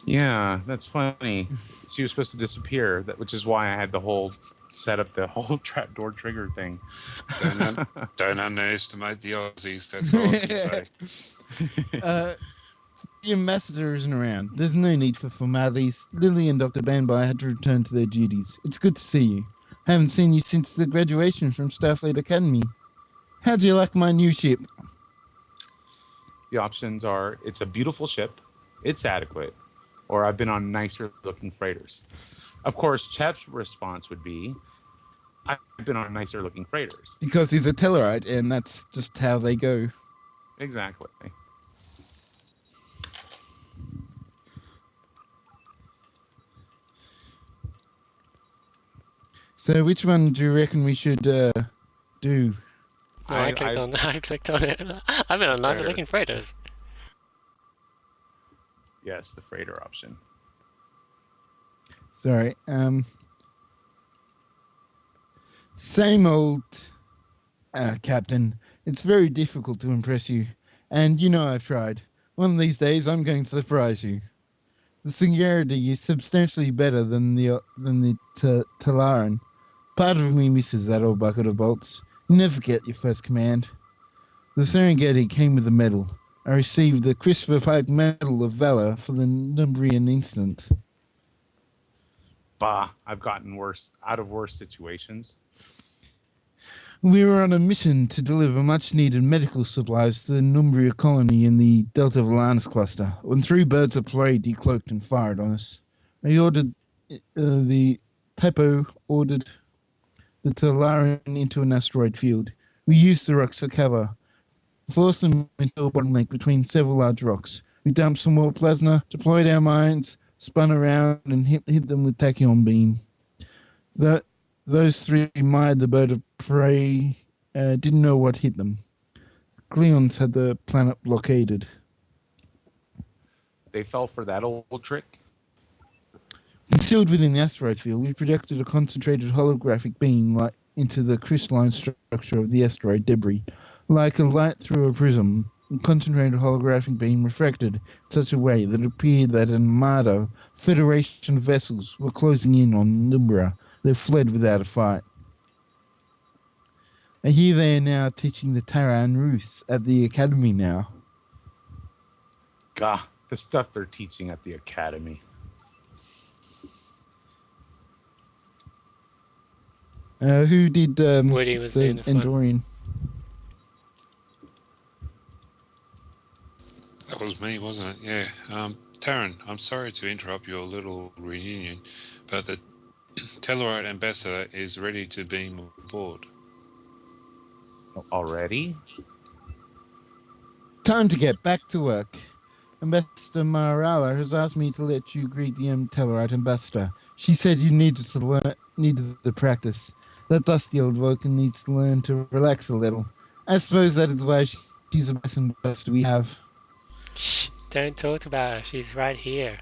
Yeah, that's funny. She was supposed to disappear, which is why I had the whole set up the whole trapdoor trigger thing. Don't underestimate the Aussies. That's all I can say. The ambassador isn't around. There's no need for formalities. Lily and Dr. Banbai had to return to their duties. It's good to see you. Haven't seen you since the graduation from Starfleet Academy. How'd you like my new ship? The options are it's a beautiful ship, it's adequate, or I've been on nicer looking freighters. Of course, Chep's response would be, I've been on nicer looking freighters. Because he's a Tellarite, and that's just how they go. Exactly. So which one do you reckon we should do? No, I clicked on I clicked on it. I've been on nicer looking freighters. Yes, the freighter option. Sorry. Same old, Captain. It's very difficult to impress you. And you know I've tried. One of these days I'm going to surprise you. The Serengeti is substantially better than the Talaran. Part of me misses that old bucket of bolts. You never forget your first command. The Serengeti came with a medal. I received the Christopher Pike Medal of Valor for the Numbrian incident. Bah, I've gotten out of worse situations. We were on a mission to deliver much-needed medical supplies to the Numbria colony in the Delta Valanus cluster, when 3 birds of prey decloaked and fired on us. The Typo ordered the Talarian into an asteroid field. We used the rocks for cover, forced them into a bottleneck between several large rocks. We dumped some more plasma, deployed our mines, spun around, and hit them with tachyon beam. Those 3 mired the bird of prey, didn't know what hit them. Cleons had the planet blockaded. They fell for that old trick? Concealed within the asteroid field, we projected a concentrated holographic beam into the crystalline structure of the asteroid debris. Like a light through a prism, the concentrated holographic beam refracted in such a way that it appeared that an armada Federation vessels were closing in on Numbra. They fled without a fight. I hear they are now teaching the Taran Ruth at the academy now. Gah, the stuff they're teaching at the academy. Who did Woody was the doing this one. Endorian? That was me, wasn't it? Yeah. Taryn, I'm sorry to interrupt your little reunion, but the Tellarite ambassador is ready to beam aboard. Already? Time to get back to work. Ambassador Marala has asked me to let you greet the Tellarite ambassador. She said you needed to practice. That dusty old Vulcan needs to learn to relax a little. I suppose that is why she's the best ambassador we have. Shh, don't talk about her. She's right here.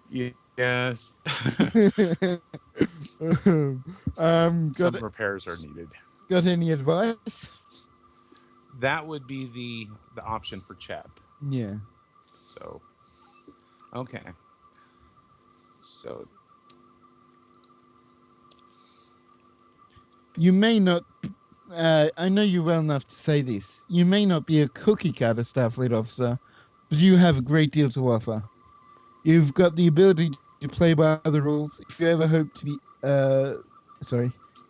Yes. Some repairs are needed. Got any advice? That would be the option for Chep. Yeah. So, okay. So, you may not. I know you well enough to say this. You may not be a cookie cutter Starfleet officer, but you have a great deal to offer. You've got the ability to play by the rules. If you ever hope to be,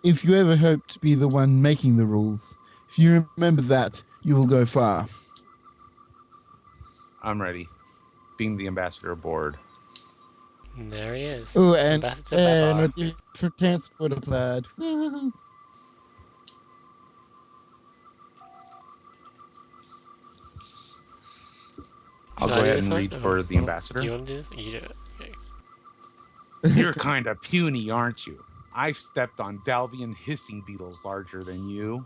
if you ever hope to be the one making the rules, if you remember that, you will go far. I'm ready. Being the ambassador aboard. And there he is. Oh, and Ambassador Babel. for transport applied. I'll go ahead and read for the ambassador. Do you want to do this? You do it. Okay. You're kind of puny, aren't you? I've stepped on Dalvian hissing beetles larger than you.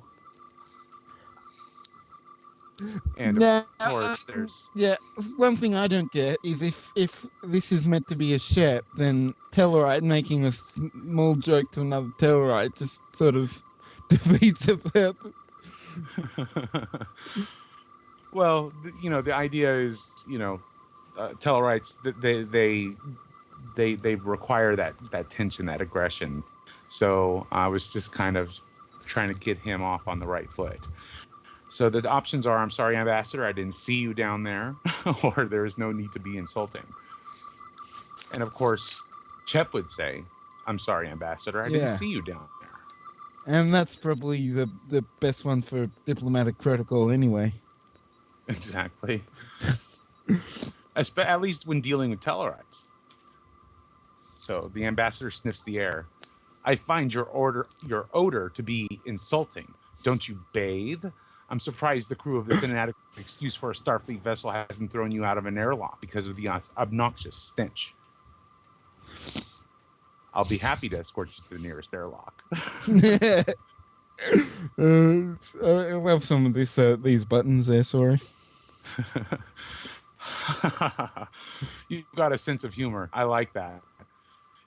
And of course, there's... Yeah, one thing I don't get is if this is meant to be a Shep, then Tellarite making a small joke to another Tellarite just sort of defeats the purpose. Well, the idea is, Tellarites, they require that tension, that aggression. So I was just kind of trying to get him off on the right foot. So the options are, I'm sorry, Ambassador, I didn't see you down there, or there is no need to be insulting. And of course, Chep would say, "I'm sorry, Ambassador, I didn't Yeah. see you down there." And that's probably the best one for diplomatic protocol anyway. Exactly. At least when dealing with Tellarites. So the ambassador sniffs the air. "I find your odor to be insulting. Don't you bathe? I'm surprised the crew of this inadequate excuse for a Starfleet vessel hasn't thrown you out of an airlock because of the obnoxious stench. I'll be happy to escort you to the nearest airlock." I love some of these buttons there, sorry. You've got a sense of humor. I like that.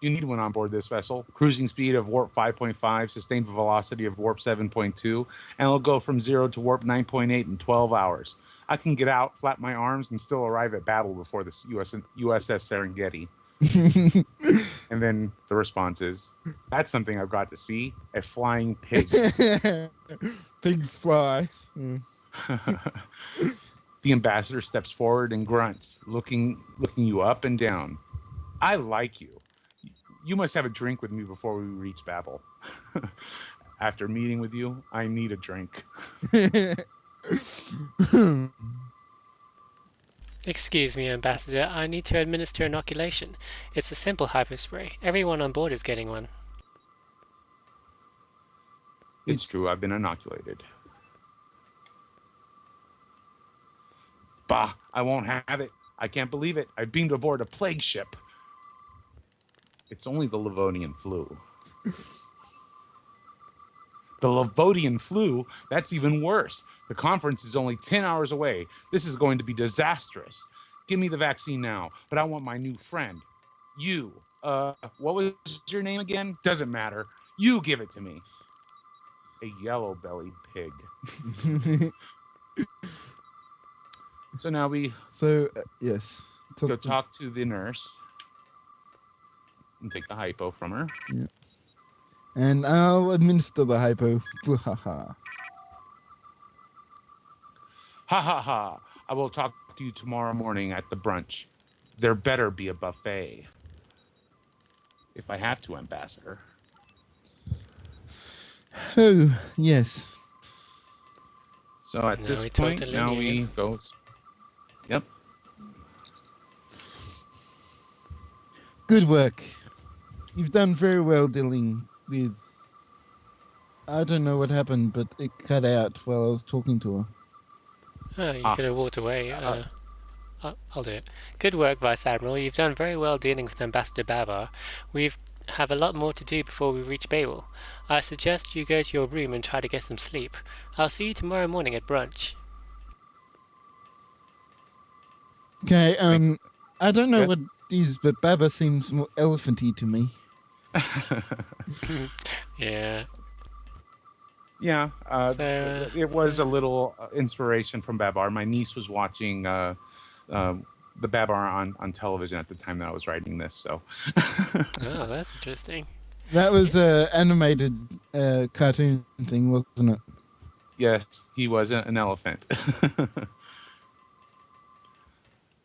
You need one on board this vessel. Cruising speed of warp 5.5, sustained velocity of warp 7.2, and it'll go from 0 to warp 9.8 in 12 hours. I can get out, flap my arms, and still arrive at Babel before the U.S.S. Serengeti. And then the response is, "That's something I've got to see, a flying pig." Pigs fly. Mm. The ambassador steps forward and grunts, looking you up and down. "I like you. You must have a drink with me before we reach Babel." "After meeting with you, I need a drink." Excuse me, Ambassador, I need to administer inoculation. It's a simple hypospray. Everyone on board is getting one. It's true, I've been inoculated. "Bah, I won't have it. I can't believe it. I've beamed aboard a plague ship." "It's only the Livonian flu." "The Livonian flu? That's even worse. The conference is only 10 hours away. This is going to be disastrous. Give me the vaccine now, but I want my new friend. You. What was your name again? Doesn't matter. You give it to me." "A yellow-bellied pig." So now we yes. go talk to the nurse and take the hypo from her. Yeah. And I'll administer the hypo. "Ha ha ha. I will talk to you tomorrow morning at the brunch. There better be a buffet. If I have to, Ambassador." Oh, yes. So at Now this we talk point, to now Lenny we again. go. Yep. Good work. You've done very well dealing with... I don't know what happened, but it cut out while I was talking to her. Oh, you could have walked away. I'll do it. Good work, Vice Admiral. You've done very well dealing with Ambassador Babar. We have a lot more to do before we reach Babel. I suggest you go to your room and try to get some sleep. I'll see you tomorrow morning at brunch. Okay, I don't know Yes? what it is, but Baba seems more elephanty to me. Yeah. Yeah, So, it was a little inspiration from Babar. My niece was watching the Babar on television at the time that I was writing this, so. oh, that's interesting. That was a animated cartoon thing, wasn't it? Yes, he was an elephant.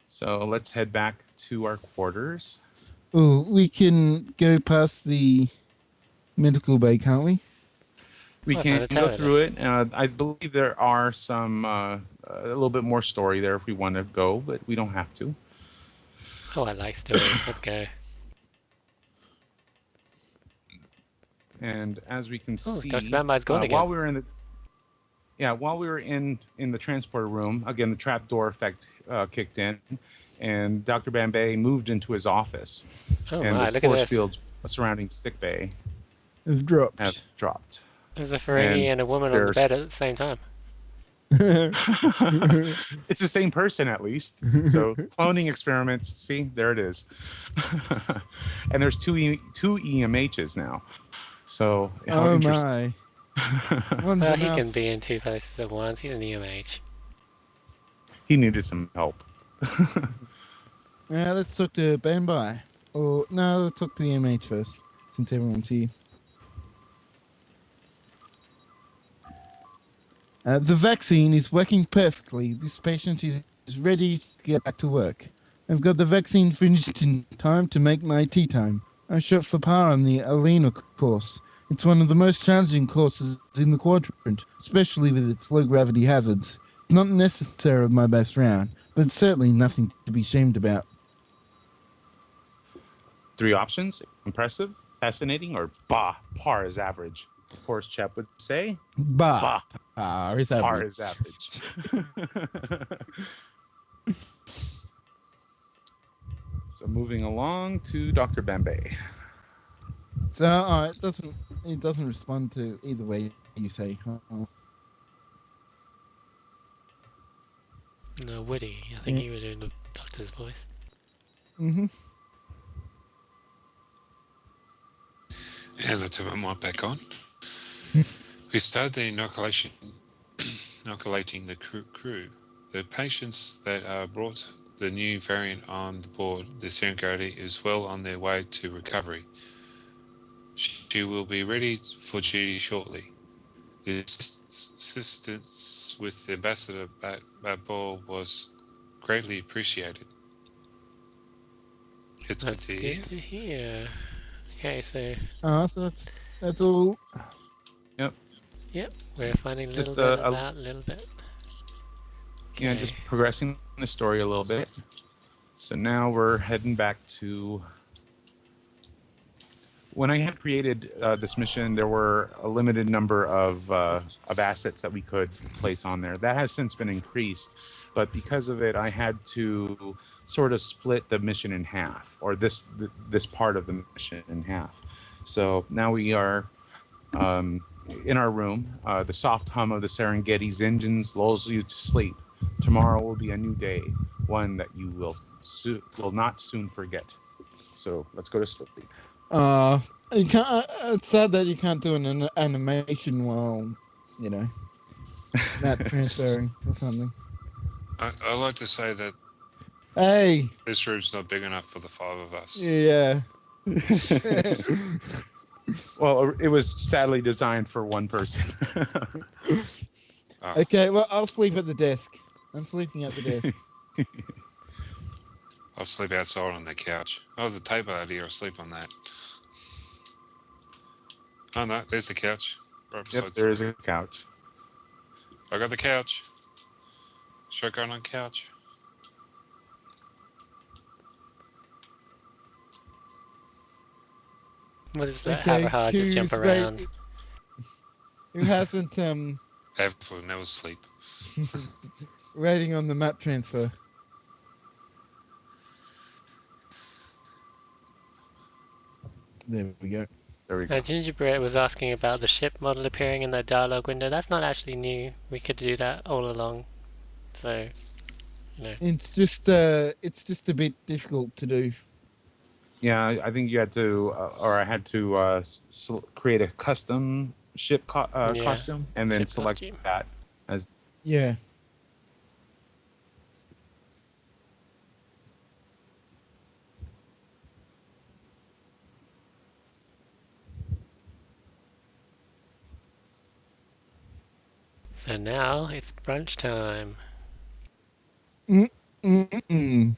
So let's head back to our quarters. Oh, we can go past the medical bay, can't we? We Oh, I can found a go tower through it. I believe there are some a little bit more story there if we want to go, but we don't have to. Oh, I like stories. Let's go. And as we can Oh, see, Dr. Bambi's gone again. while we were in the transporter room, again the trapdoor effect kicked in, and Dr. Bambay moved into his office, Oh and my, the look at force this. fields surrounding sickbay It's dropped. have dropped. There's a Ferengi and a woman on the there's- bed at the same time. It's the same person, at least. So cloning experiments. See, there it is. And there's two EMHs now. So how Oh interesting. my. One's Well, he enough. can be in two places at once. He's an EMH. He needed some help. Let's talk to Bambi. Or, no, let's talk to the MH first, since everyone's here. The vaccine is working perfectly. This patient is ready to get back to work. I've got the vaccine finished in time to make my tea time. I shot for par on the Alina course. It's one of the most challenging courses in the quadrant, especially with its low gravity hazards. Not necessarily my best round, but certainly nothing to be ashamed about. 3 options: impressive, fascinating, or bah, par is average. Of course, Chep would say Bah. bah, Is par average. is average. So moving along to Dr. Bambe. So it doesn't respond to either way you say. No, Woody. I think you were doing the doctor's voice. Mm-hmm. And I turn my mic back on. We started the inoculating the crew. The patients that are brought the new variant on board the Serengeti is well on their way to recovery. She will be ready for duty shortly. The assistance with Ambassador Babel was greatly appreciated. It's That's good good to hear. Okay, so So that's all. yep, we're finding a Just little bit about a little bit. Okay. Yeah, just progressing the story a little bit. So now we're heading back to when I had created this mission. There were a limited number of assets that we could place on there. That has since been increased, but because of it, I had to sort of split the mission in half, or this part of the mission in half. So now we are in our room. The soft hum of the Serengeti's engines lulls you to sleep. Tomorrow will be a new day, one that you will not soon forget. So let's go to sleep. You can't. It's sad that you can't do an animation while, not transferring or something. I like to say that Hey. this room's not big enough for the 5 of us. Yeah. Well, it was sadly designed for one person. Okay, well, I'll sleep at the desk. I'm sleeping at the desk. I'll sleep outside on the couch. Oh, there's a table out here. I'll sleep on that. Oh, no, there's the couch. Right Yep, there is a couch. I got the couch. Shotgun on couch. What is that? Okay, Haverhard just jump around. Who hasn't Have never sleep. rating on the map transfer? There we go. There we go. Gingerbread was asking about the ship model appearing in the dialogue window. That's not actually new. We could do that all along. So, It's just a bit difficult to do. Yeah, I think you had to, or I had to create a custom ship costume and then select costume. that as. Yeah. So now it's brunch time. Mm-mm.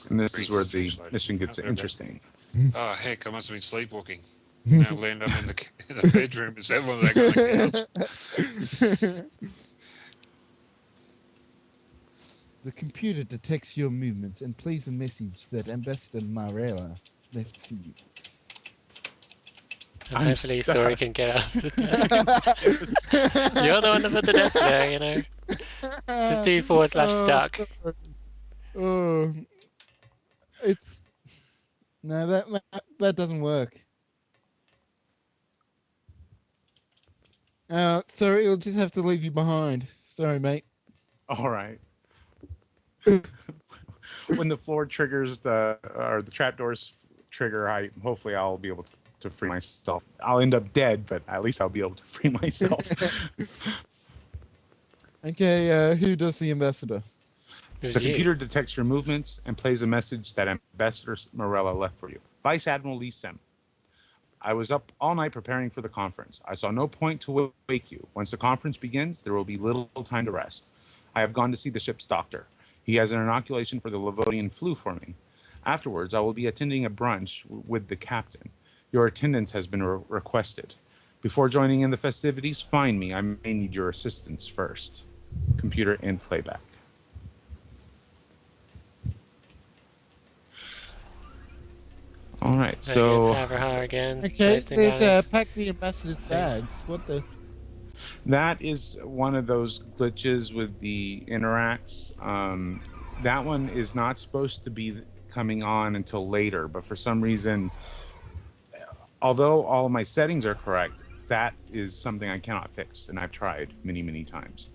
And this is where the mission gets interesting. Oh, heck, I must have been sleepwalking. Now land up in the bedroom. Is that one that got the couch? The computer detects your movements and plays a message that Ambassador Marella left for you. And hopefully Sori can get out of the desk. You're the one that put the desk there, Just do /stuck. Oh, it's no, that doesn't work. Sorry, we'll just have to leave you behind. Sorry, mate. All right. When the floor triggers the trapdoors trigger, hopefully I'll be able to free myself. I'll end up dead, but at least I'll be able to free myself. Okay, who does the ambassador? The computer detects your movements and plays a message that Ambassador Morella left for you. Vice Admiral Lee Sem. I was up all night preparing for the conference. I saw no point to wake you. Once the conference begins, there will be little time to rest. I have gone to see the ship's doctor. He has an inoculation for the Livonian flu for me. Afterwards, I will be attending a brunch with the captain. Your attendance has been requested. Before joining in the festivities, find me. I may need your assistance first. Computer and playback. All right, so have her again. Okay, placed in there's guidance. pack the ambassador's bags. What the? that is one of those glitches with the interacts. That one is not supposed to be coming on until later, but for some reason, although all of my settings are correct, that is something I cannot fix, and I've tried many, many times.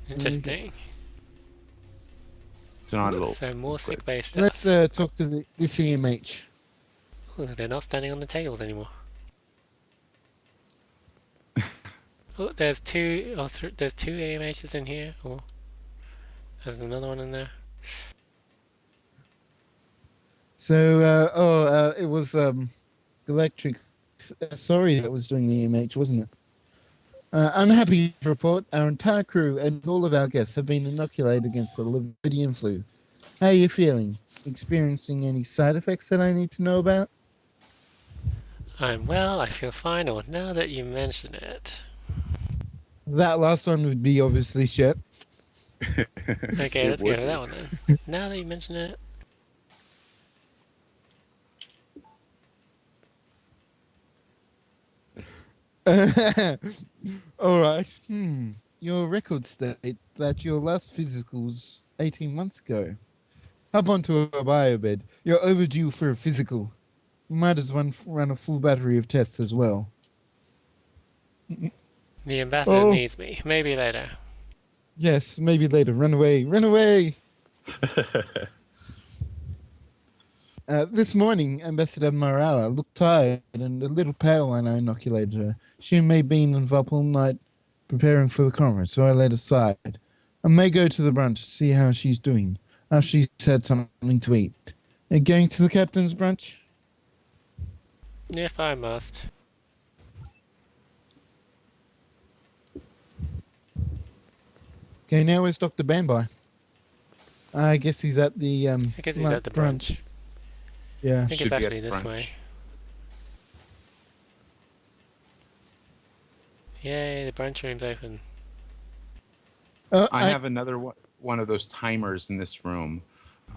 Interesting. It's not a little. So more glitch. sick bay stuff. Let's talk to the CMH. Ooh, they're not standing on the tables anymore. Oh, there's two. Oh, there's two AMHs in here. Oh, there's another one in there. So, it was Galactrix. Sorry, that was doing the EMH, wasn't it? I'm happy to report our entire crew and all of our guests have been inoculated against the Lividian flu. How are you feeling? Experiencing any side effects that I need to know about? I'm well. I feel fine. Or now that you mention it. That last one would be obviously Chep. Okay, It let's go would with that be. one then. Now that you mention it. All right. Your records state that your last physical was 18 months ago. Hop onto a biobed. You're overdue for a physical. Might as well run a full battery of tests as well. The ambassador Oh. needs me. Maybe later. Yes, maybe later. Run away. Run away! This morning, Ambassador Morala looked tired and a little pale when I inoculated her. She may have been involved all night preparing for the conference, so I let her aside. I may go to the brunch to see how she's doing after she's had something to eat. Going to the captain's brunch? If I must. Okay, now where's Dr. Bambai? I guess he's at the I guess he's at the brunch. Yeah. I think Should it's be at actually this brunch. way. Yay, the brunch room's open. I have another one of those timers in this room.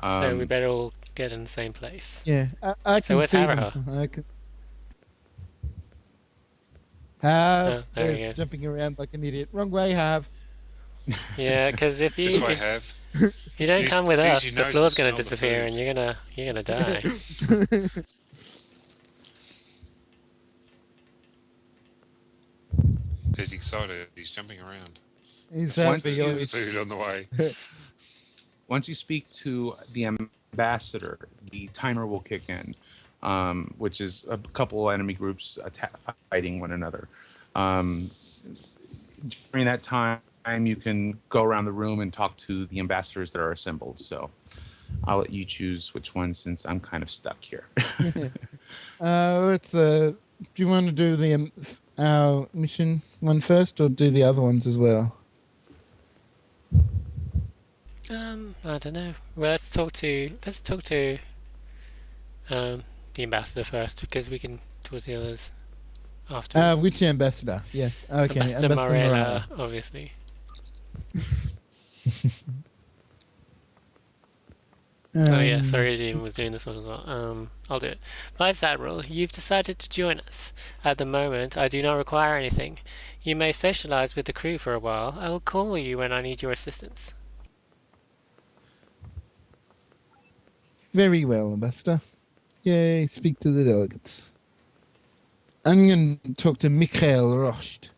So we better all get in the same place. Yeah, I can where's see Haraha? them. I can... Have Oh, there he is goes. jumping around like an idiot. Wrong way, Have. Yeah, because if This way I you have. don't Use- come with use us, your the nose floor's to gonna smell the disappear food. and you're gonna die. He's excited. He's jumping around. He's Once happy. you- oh, Food on the way. Once you speak to the ambassador, the timer will kick in, which is a couple enemy groups fighting one another. During that time, you can go around the room and talk to the ambassadors that are assembled. So I'll let you choose which one since I'm kind of stuck here. let's. Do you want to do the our mission one first, or do the other ones as well? I don't know. Well, let's talk to the ambassador first because we can talk to the others afterwards. Which ambassador? Yes. Okay. Ambassador Morala. Morella, obviously. Oh yeah, Soriedem was doing this one as well. I'll do it. Vice Admiral, you've decided to join us. At the moment, I do not require anything. You may socialize with the crew for a while. I will call you when I need your assistance. Very well, Ambassador. Yay, speak to the delegates. I'm going to talk to Mikhail Rost.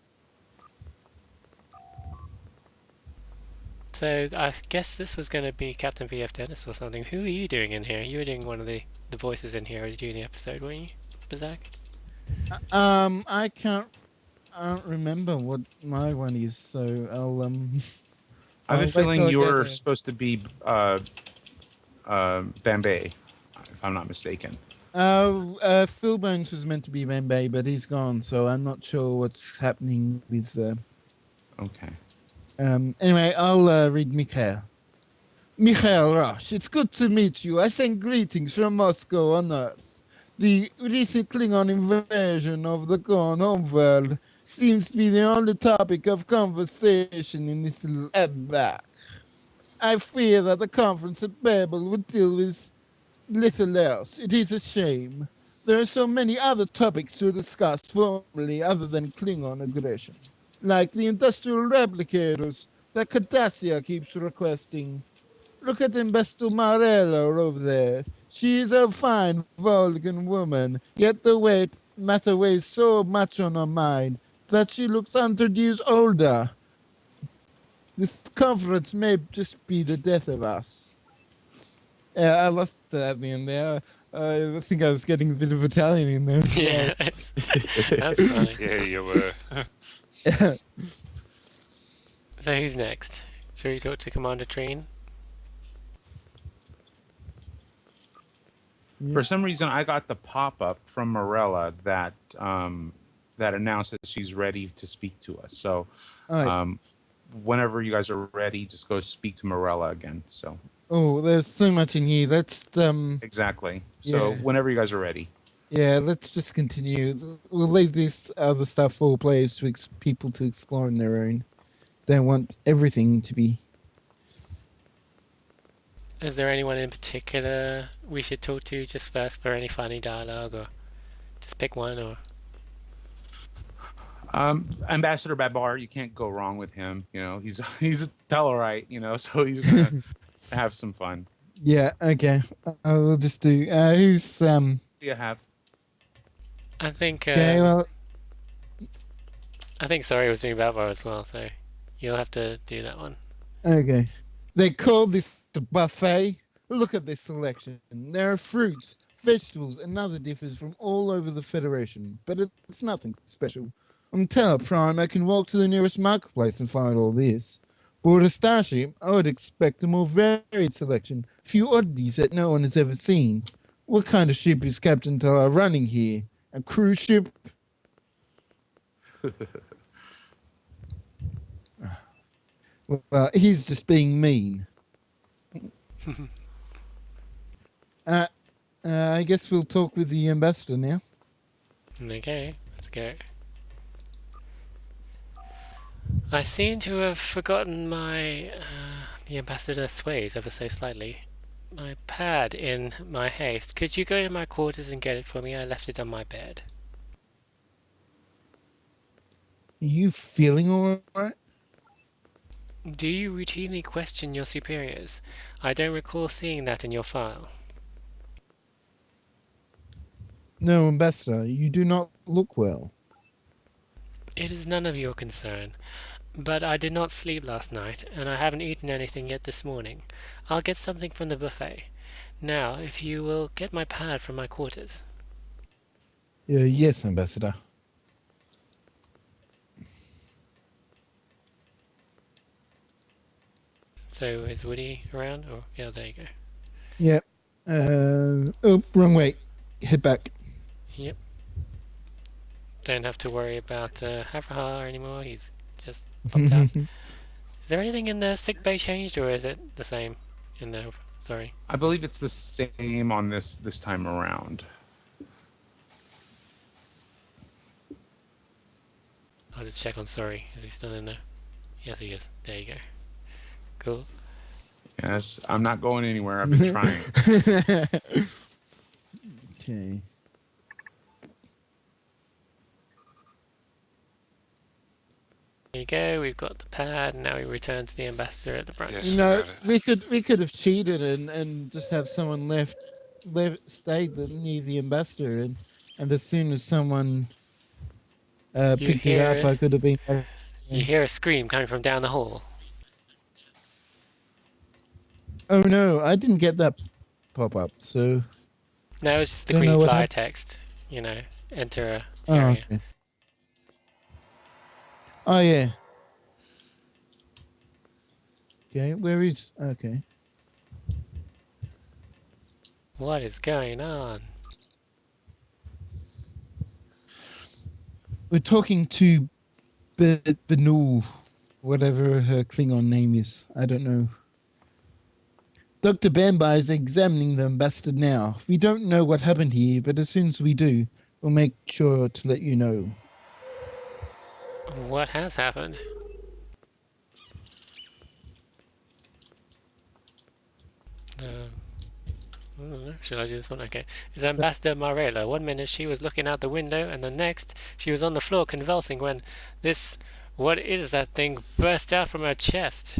So I guess this was going to be Captain VF Dennis or something. Who are you doing in here? You were doing one of the voices in here during the episode, weren't you, Bazag? I can't remember what my one is, so I'll I have I'll a wait feeling till I you get were there. supposed to be Bambay, if I'm not mistaken. Phil Bones was meant to be Bombay, but he's gone, so I'm not sure what's happening with. Okay. Anyway, I'll read Mikhail. Mikhail Rosh, it's good to meet you. I send greetings from Moscow on Earth. The recent Klingon invasion of the gone home world seems to be the only topic of conversation in this little back. I fear that the conference at Babel would deal with little else. It is a shame. There are so many other topics to discuss formally other than Klingon aggression, like the industrial replicators that Cardassia keeps requesting. Look at Ambassador Marello over there. She is a fine Vulcan woman, yet the matter weighs so much on her mind that she looks 100 years older. This conference may just be the death of us. I lost it at the end there. I think I was getting a bit of Italian in there. Yeah, that's funny. Yeah, you were. So who's next? Shall we talk to Commander Treen? For some reason, I got the pop-up from Morella that that announced that she's ready to speak to us. So, whenever you guys are ready, just go speak to Morella again. So. Oh, there's so much in here. Let's Exactly. So whenever you guys are ready. Yeah, let's just continue. We'll leave this other stuff for players to people to explore on their own. Don't want everything to be. Is there anyone in particular we should talk to just first for any funny dialogue, or just pick one? Or Ambassador Babar, you can't go wrong with him. You know, he's a Tellarite, you know, so he's gonna have some fun. Yeah, okay. I'll just do who's See you have. I think okay, well, I think Sorry was doing Babel as well, so you'll have to do that one. okay. They call this a buffet. Look at this selection. There are fruits, vegetables, and other dishes from all over the Federation, but it's nothing special. On Terra Prime, I can walk to the nearest marketplace and find all this. Board a starship, I would expect a more varied selection, a few oddities that no one has ever seen. What kind of ship is Captain Tar running here? A cruise ship? Well, he's just being mean. I guess we'll talk with the ambassador now. Okay, let's go. I seem to have forgotten my the ambassador sways ever so slightly. My pad in my haste. Could you go to my quarters and get it for me? I left it on my bed. Are you feeling all right? Do you routinely question your superiors? I don't recall seeing that in your file. No, ambassador, you do not look well. It is none of your concern. But I did not sleep last night, and I haven't eaten anything yet this morning. I'll get something from the buffet. Now, if you will get my pad from my quarters. Yes, ambassador. So is Woody around? Or yeah, there you go. Yep. Oh, wrong way. Head back. Yep. Don't have to worry about Havrahar anymore. He's just popped out. Is there anything in the sick bay changed, or is it the same in the? Sorry. I believe it's the same on this time around. I'll just check on Sorry. Is he still in there? Yes, he is. There you go. Cool. Yes, I'm not going anywhere. I've been trying. Okay. There you go. We've got the pad. Now we return to the ambassador at the branch. Yes. You know, Got it. we could have cheated and just have someone stay near the ambassador, and as soon as someone picked it hear up, it? I could have been. You hear a scream coming from down the hall. Oh no, I didn't get that pop up. So. No, it's just the Don't know green what flyer hap- text. You know, enter a Oh, area. okay. Oh yeah. Okay, where is? Okay. What is going on? We're talking to Benu. whatever her Klingon name is. I don't know. Dr. Bambai is examining the ambassador now. We don't know what happened here, but as soon as we do, we'll make sure to let you know. What has happened? Should I do this one? Okay. It's Ambassador Marella. 1 minute she was looking out the window, and the next she was on the floor convulsing when this... What is that thing? Burst out from her chest.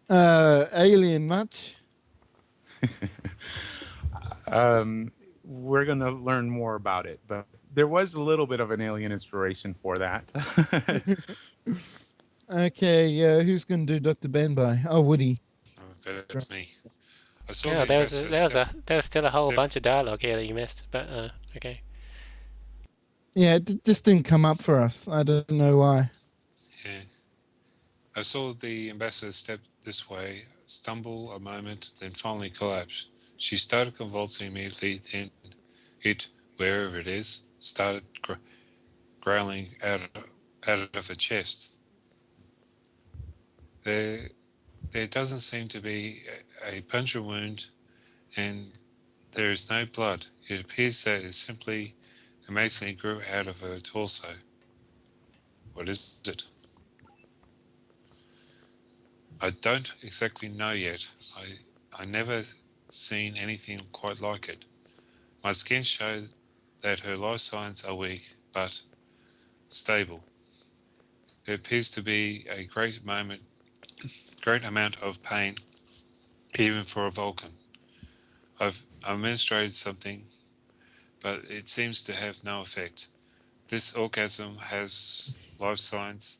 Alien much? We're going to learn more about it, but there was a little bit of an alien inspiration for that. Okay, who's going to do Dr. Bambai? Oh, Woody. Oh, that's me. I saw Yeah, the ambassador there was still a whole bunch of dialogue here that you missed, but okay. Yeah, it just didn't come up for us. I don't know why. Yeah. I saw the ambassador step this way, stumble a moment, then finally collapse. She started convulsing immediately, then it, wherever it is, started growling out of her chest. There doesn't seem to be a puncture wound, and there is no blood. It appears that it simply amazingly grew out of her torso. What is it? I don't exactly know yet. I never seen anything quite like it. My scans show that her life signs are weak but stable. There appears to be a great amount of pain, even for a Vulcan. I've administered something, but it seems to have no effect. This orgasm has life signs.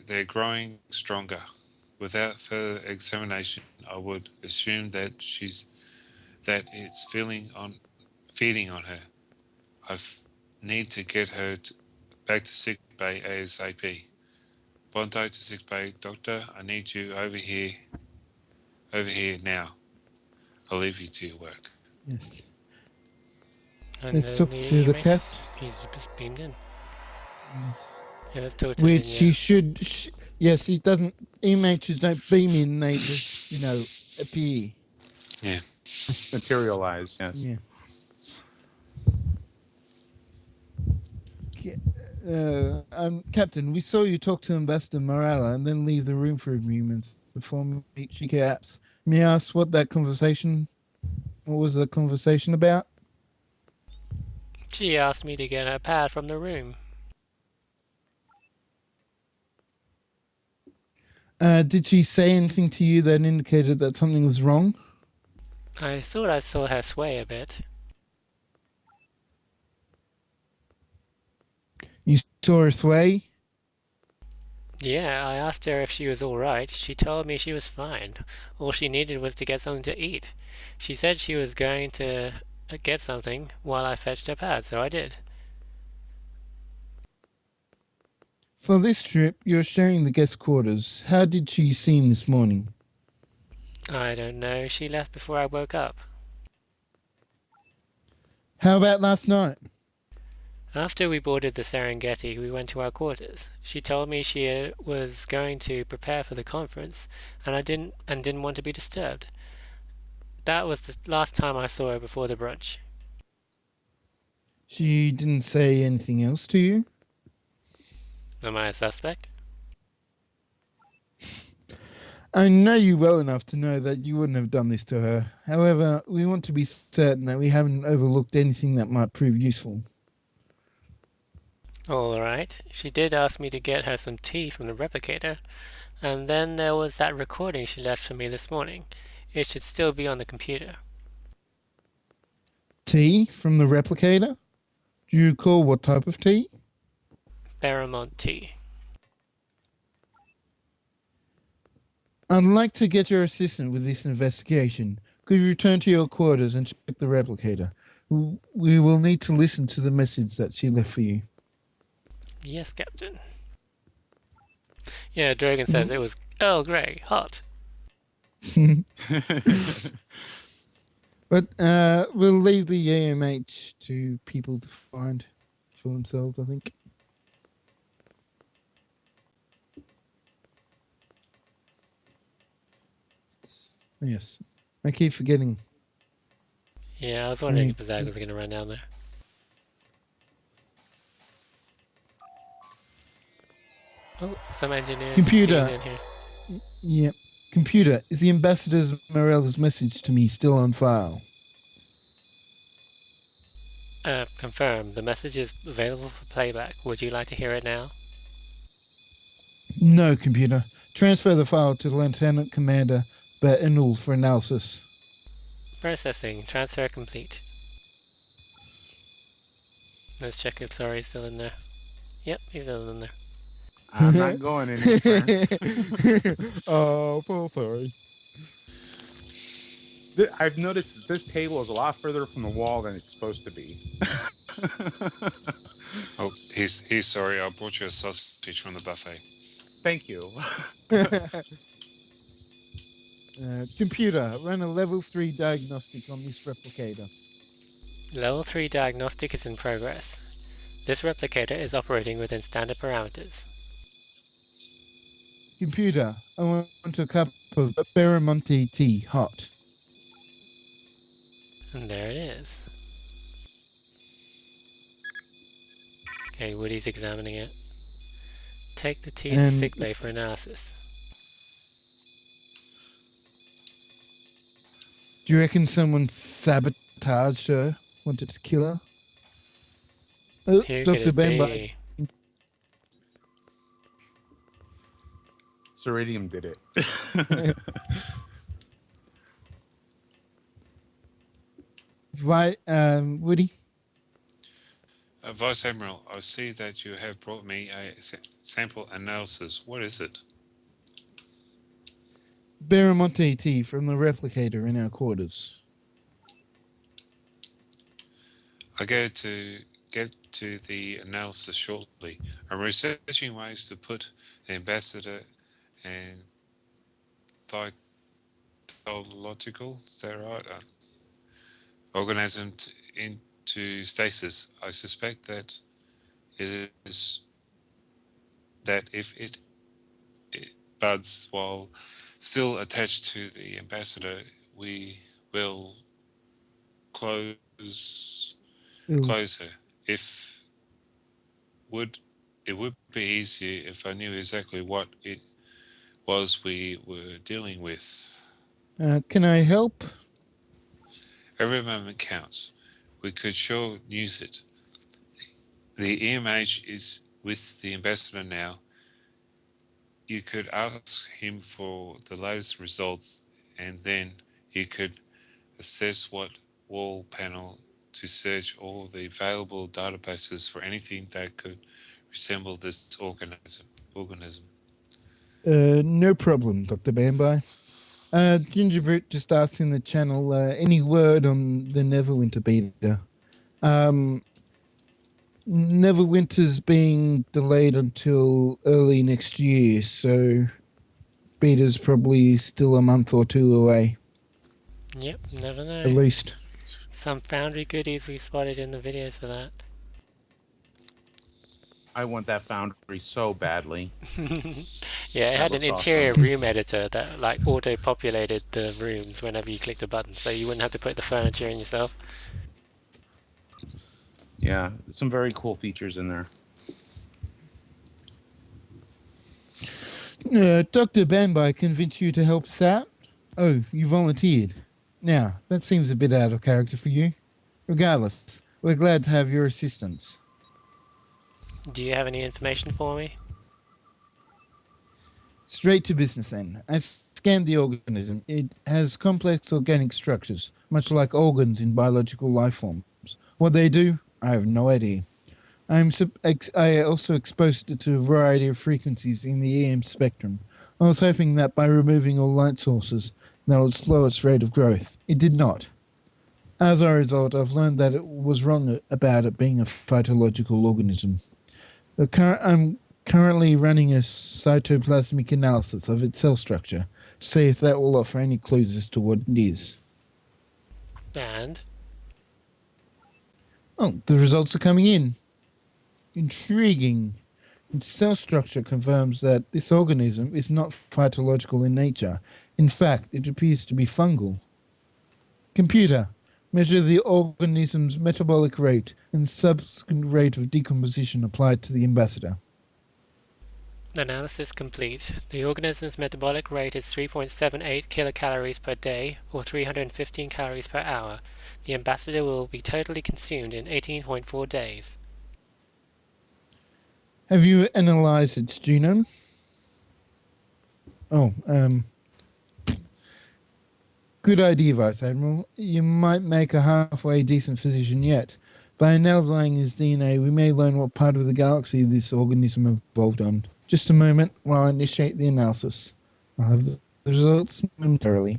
They're growing stronger. Without further examination, I would assume that it's feeding on her. I need to get her back to sick bay ASAP. Bondi to sick bay. Doctor, I need you over here now. I'll leave you to your work. Yes. And Let's talk to the cat. He's just beamed in. Yeah, let's talk to Which the, she should... yes, he doesn't... EMHs don't beam in, they just, appear. Yeah. Materialize, yes. Yeah. Captain, we saw you talk to Ambassador Morella and then leave the room for a few minutes before she caps. May I ask what was the conversation about? She asked me to get her pad from the room. Did she say anything to you that indicated that something was wrong? I thought I saw her sway a bit. You saw her sway? Yeah, I asked her if she was alright. She told me she was fine. All she needed was to get something to eat. She said she was going to get something while I fetched her pad, so I did. For this trip, you're sharing the guest quarters. How did she seem this morning? I don't know. She left before I woke up. How about last night? After we boarded the Serengeti, we went to our quarters. She told me she was going to prepare for the conference, and didn't want to be disturbed. That was the last time I saw her before the brunch. She didn't say anything else to you? Am I a suspect? I know you well enough to know that you wouldn't have done this to her. However, we want to be certain that we haven't overlooked anything that might prove useful. Alright. She did ask me to get her some tea from the replicator, and then there was that recording she left for me this morning. It should still be on the computer. Tea from the replicator? Do you recall what type of tea? Barramont tea. I'd like to get your assistance with this investigation. Could you return to your quarters and check the replicator? We will need to listen to the message that she left for you. Yes, Captain. Yeah, Drogan says it was Earl Grey, hot. But we'll leave the AMH to people to find. for themselves, I think. Yes. I keep forgetting. Yeah, I was wondering if Bazag was going to run down there. Oh, some engineer Computer. in here. Yep. Computer, is the Ambassador's Morella's message to me still on file? Confirm. The message is available for playback. Would you like to hear it now? No, computer. Transfer the file to Lieutenant Commander Bernal for analysis. Processing. Transfer complete. Let's check if Sorry's still in there. Yep, he's still in there. I'm not going anywhere. Oh, poor sorry. I've noticed that this table is a lot further from the wall than it's supposed to be. Oh, he's sorry. I brought you a sausage from the buffet. Thank you. Computer, run a level 3 diagnostic on this replicator. Level 3 diagnostic is in progress. This replicator is operating within standard parameters. Computer, I want a cup of Barramonte tea, hot. And there it is. Okay, Woody's examining it. Take the tea to sickbay for analysis. Do you reckon someone sabotaged her? Wanted to kill her? Oh, Who could Dr. it Bamba. be? Soriedem did it. Woody? Vice Admiral, I see that you have brought me a sample analysis. What is it? Barramonte tea from the replicator in our quarters. I get to the analysis shortly. I'm researching ways to put the ambassador and phytological, is that right? Organism into stasis. I suspect that it is that if it buds while still attached to the ambassador, we will close her. It would be easier if I knew exactly what it was we were dealing with. Can I help? Every moment counts. We could sure use it. The EMH is with the ambassador now. You could ask him for the latest results, and then you could assess what wall panel to search all the available databases for anything that could resemble this organism. No problem, Dr. Bambai. Gingerbread just asked in the channel, any word on the Neverwinter beta? Neverwinter's being delayed until early next year, so beta's probably still a month or two away. Yep, never know. At least. Some foundry goodies we spotted in the videos for that. I want that foundry so badly. Yeah, it had an interior room editor that like auto-populated the rooms whenever you clicked a button, so you wouldn't have to put the furniture in yourself. Yeah, some very cool features in there. Dr. Bambai convinced you to help us out? Oh, you volunteered. Now, that seems a bit out of character for you. Regardless, we're glad to have your assistance. Do you have any information for me? Straight to business then. I've scanned the organism. It has complex organic structures, much like organs in biological life forms. What they do, I have no idea. I also exposed it to a variety of frequencies in the EM spectrum. I was hoping that by removing all light sources, that would slow its rate of growth. It did not. As a result, I've learned that it was wrong about it being a phytological organism. I'm currently running a cytoplasmic analysis of its cell structure to see if that will offer any clues as to what it is. And? Oh, the results are coming in. Intriguing. Its cell structure confirms that this organism is not phytological in nature. In fact, it appears to be fungal. Computer, measure the organism's metabolic rate and subsequent rate of decomposition applied to the ambassador. Analysis complete. The organism's metabolic rate is 3.78 kilocalories per day, or 315 calories per hour. The ambassador will be totally consumed in 18.4 days. Have you analyzed its genome? Good idea, Vice Admiral. You might make a halfway decent physician yet. By analyzing his DNA, we may learn what part of the galaxy this organism evolved on. Just a moment while I initiate the analysis. I'll have the results momentarily.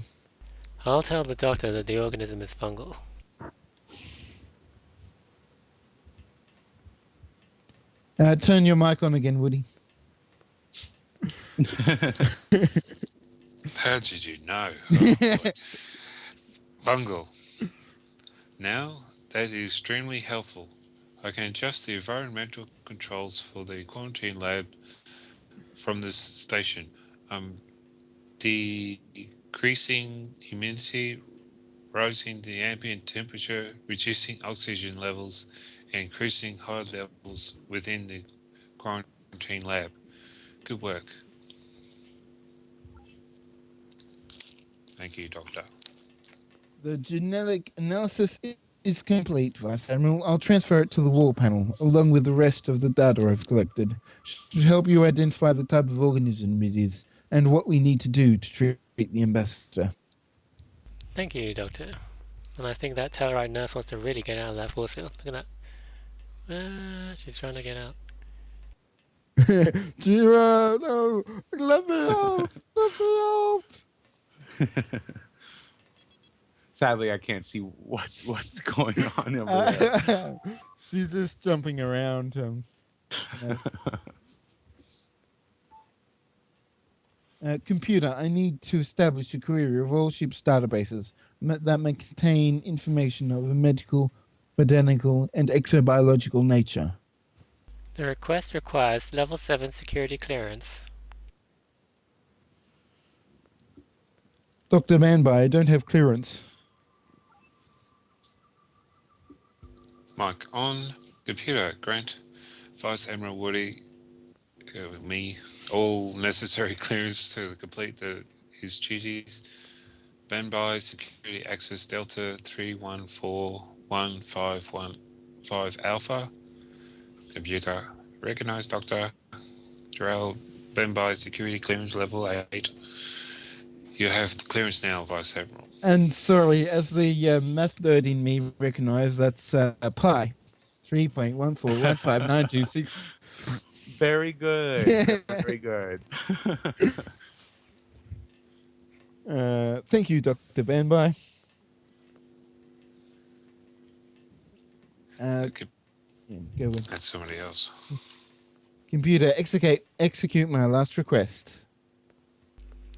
I'll tell the doctor that the organism is fungal. Turn your mic on again, Woody. How did you know? Oh, boy. Fungal. Now, that is extremely helpful. I can adjust the environmental controls for the quarantine lab from this station. Decreasing humidity, raising the ambient temperature, reducing oxygen levels, and increasing high levels within the quarantine lab. Good work. Thank you, Doctor. The genetic analysis is complete, Vice Admiral. I'll transfer it to the wall panel, along with the rest of the data I've collected. Should help you identify the type of organism it is, and what we need to do to treat the ambassador. Thank you, Doctor. And I think that Tellarite nurse wants to really get out of that force field. Look at that. She's trying to get out. Jira, no! Let me out! Let me out! Sadly, I can't see what's going on over there. She's just jumping around. Computer, I need to establish a query of all ship's databases that may contain information of a medical, botanical, and exobiological nature. The request requires level 7 security clearance. Dr. Manby, I don't have clearance. Mike on. Computer, grant Vice Admiral Woody, me, all necessary clearance to complete his duties. Banby security access Delta 31415115 Alpha. Computer, recognize Dr. Jarrell Banby security clearance level 8. You have the clearance now, Vice Admiral. And sorry, as the math nerd in me recognise, that's pi. 3.1415926. Very good. Very good. Thank you, Dr. Banby. Go with. That's somebody else. Computer, execute my last request.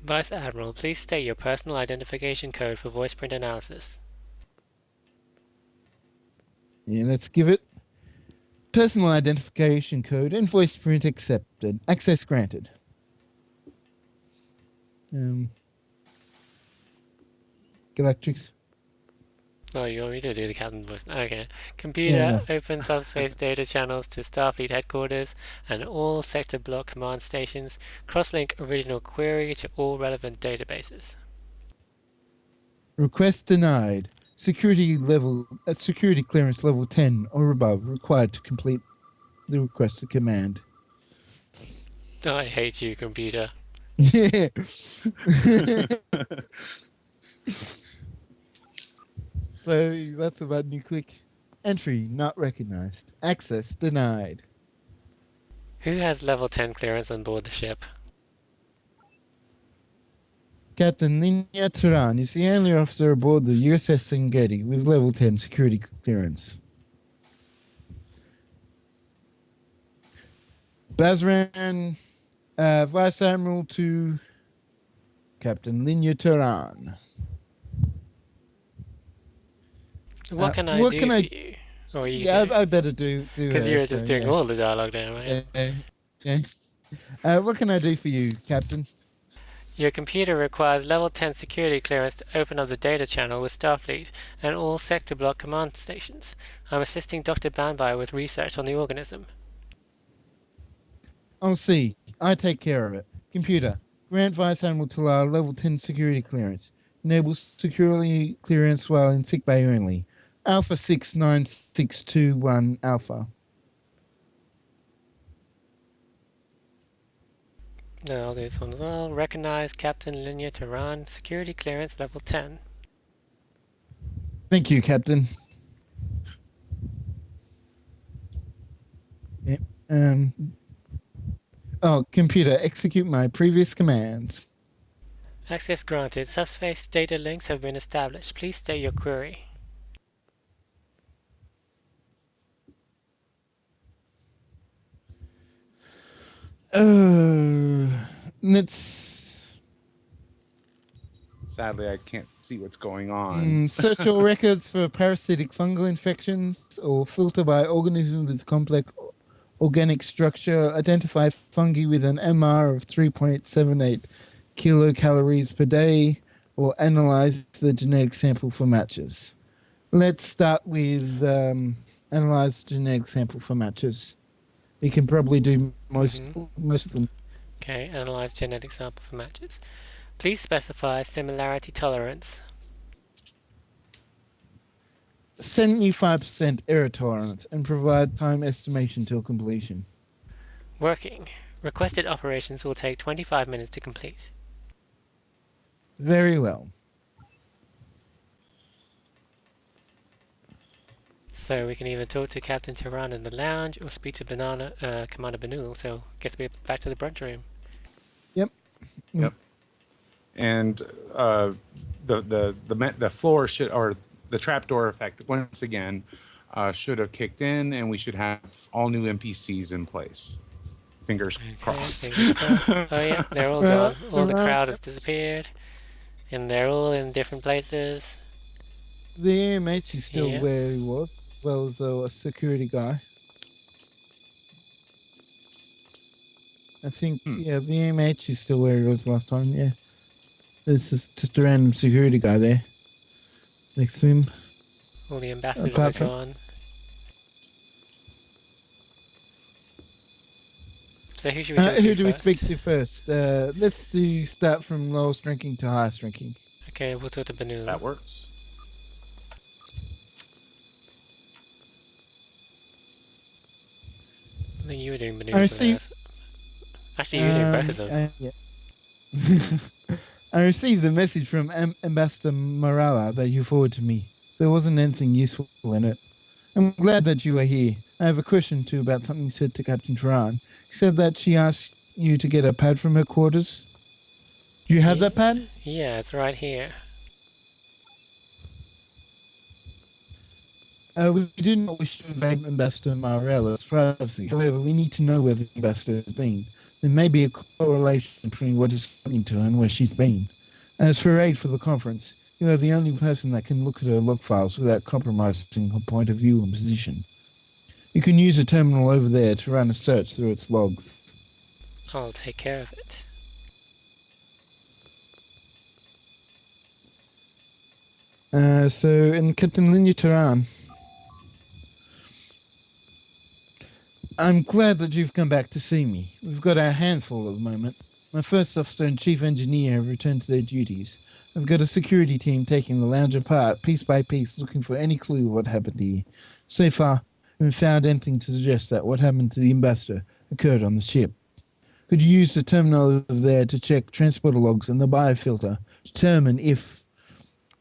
Vice Admiral, please state your personal identification code for voice print analysis. Yeah, let's give it. Personal identification code and voice print accepted. Access granted. Galactrix. Oh, you want me to do the captain voice? Okay. Computer, open subspace data channels to Starfleet headquarters and all sector block command stations. Crosslink original query to all relevant databases. Request denied. Security clearance level 10 or above required to complete the requested command. I hate you, computer. Yeah. So that's a button you click. Entry not recognized. Access denied. Who has level 10 clearance on board the ship? Captain Ninya Turan is the only officer aboard the U.S.S. Serengeti with level 10 security clearance. Bazran, Vice Admiral to Captain Ninya Turan. What can I do for you? Or you Yeah, do? I better do Because her. you're So just doing yeah. all the dialogue there, right? Yeah. What can I do for you, Captain? Your computer requires level 10 security clearance to open up the data channel with Starfleet and all sector block command stations. I'm assisting Dr. Banbai with research on the organism. I'll see. I take care of it. Computer, grant Vice Admiral Talar level 10 security clearance. Enable security clearance while in sickbay only. Alpha 69621 Alpha. No, I'll do this one as well. Recognize Captain Linear Tehran, security clearance level 10. Thank you, Captain. Yeah. Computer, execute my previous commands. Access granted. Subspace data links have been established. Please state your query. Let's Sadly, I can't see what's going on. search your records for parasitic fungal infections or filter by organisms with complex organic structure. Identify fungi with an MR of 3.78 kilocalories per day or analyze the genetic sample for matches. Let's start with analyze genetic sample for matches. You can probably do most of them. Okay, analyze genetic sample for matches. Please specify similarity tolerance. 75% error tolerance and provide time estimation till completion. Working. Requested operations will take 25 minutes to complete. Very well. So we can either talk to Captain Tehran in the lounge or speak to Commander Banul. So I guess we're back to the brunch room. Yep. Yep. And the floor should, or the trapdoor effect once again should have kicked in, and we should have all new NPCs in place. Fingers crossed. Fingers crossed. Oh yeah, they're all gone. All the crowd has disappeared, and they're all in different places. The AMH is still where he was, as well as a security guy. I think, the AMH is still where he was last time, yeah. There's just a random security guy there next to him. All the ambassadors are gone. So who should we talk to who do first? we speak to first? Let's start from lowest ranking to highest ranking. Okay, we'll talk to Banul. That works. I think you were doing Banul. Actually, you were doing both of them. Yeah. I received the message from Ambassador Morala that you forwarded to me. There wasn't anything useful in it. I'm glad that you are here. I have a question too about something you said to Captain Tehran. She said that she asked you to get a pad from her quarters. Do you have that pad? Yeah, it's right here. We do not wish to invade Ambassador Morala's privacy. However, we need to know where the ambassador has been. There may be a correlation between what is happening to her and where she's been. As for aid for the conference, you are the only person that can look at her log files without compromising her point of view and position. You can use a terminal over there to run a search through its logs. I'll take care of it. And Captain Linya Tehran, I'm glad that you've come back to see me. We've got our hands full at the moment. My first officer and chief engineer have returned to their duties. I've got a security team taking the lounge apart, piece by piece, looking for any clue of what happened here. So far, we haven't found anything to suggest that what happened to the ambassador occurred on the ship. Could you use the terminal over there to check transporter logs and the biofilter, determine if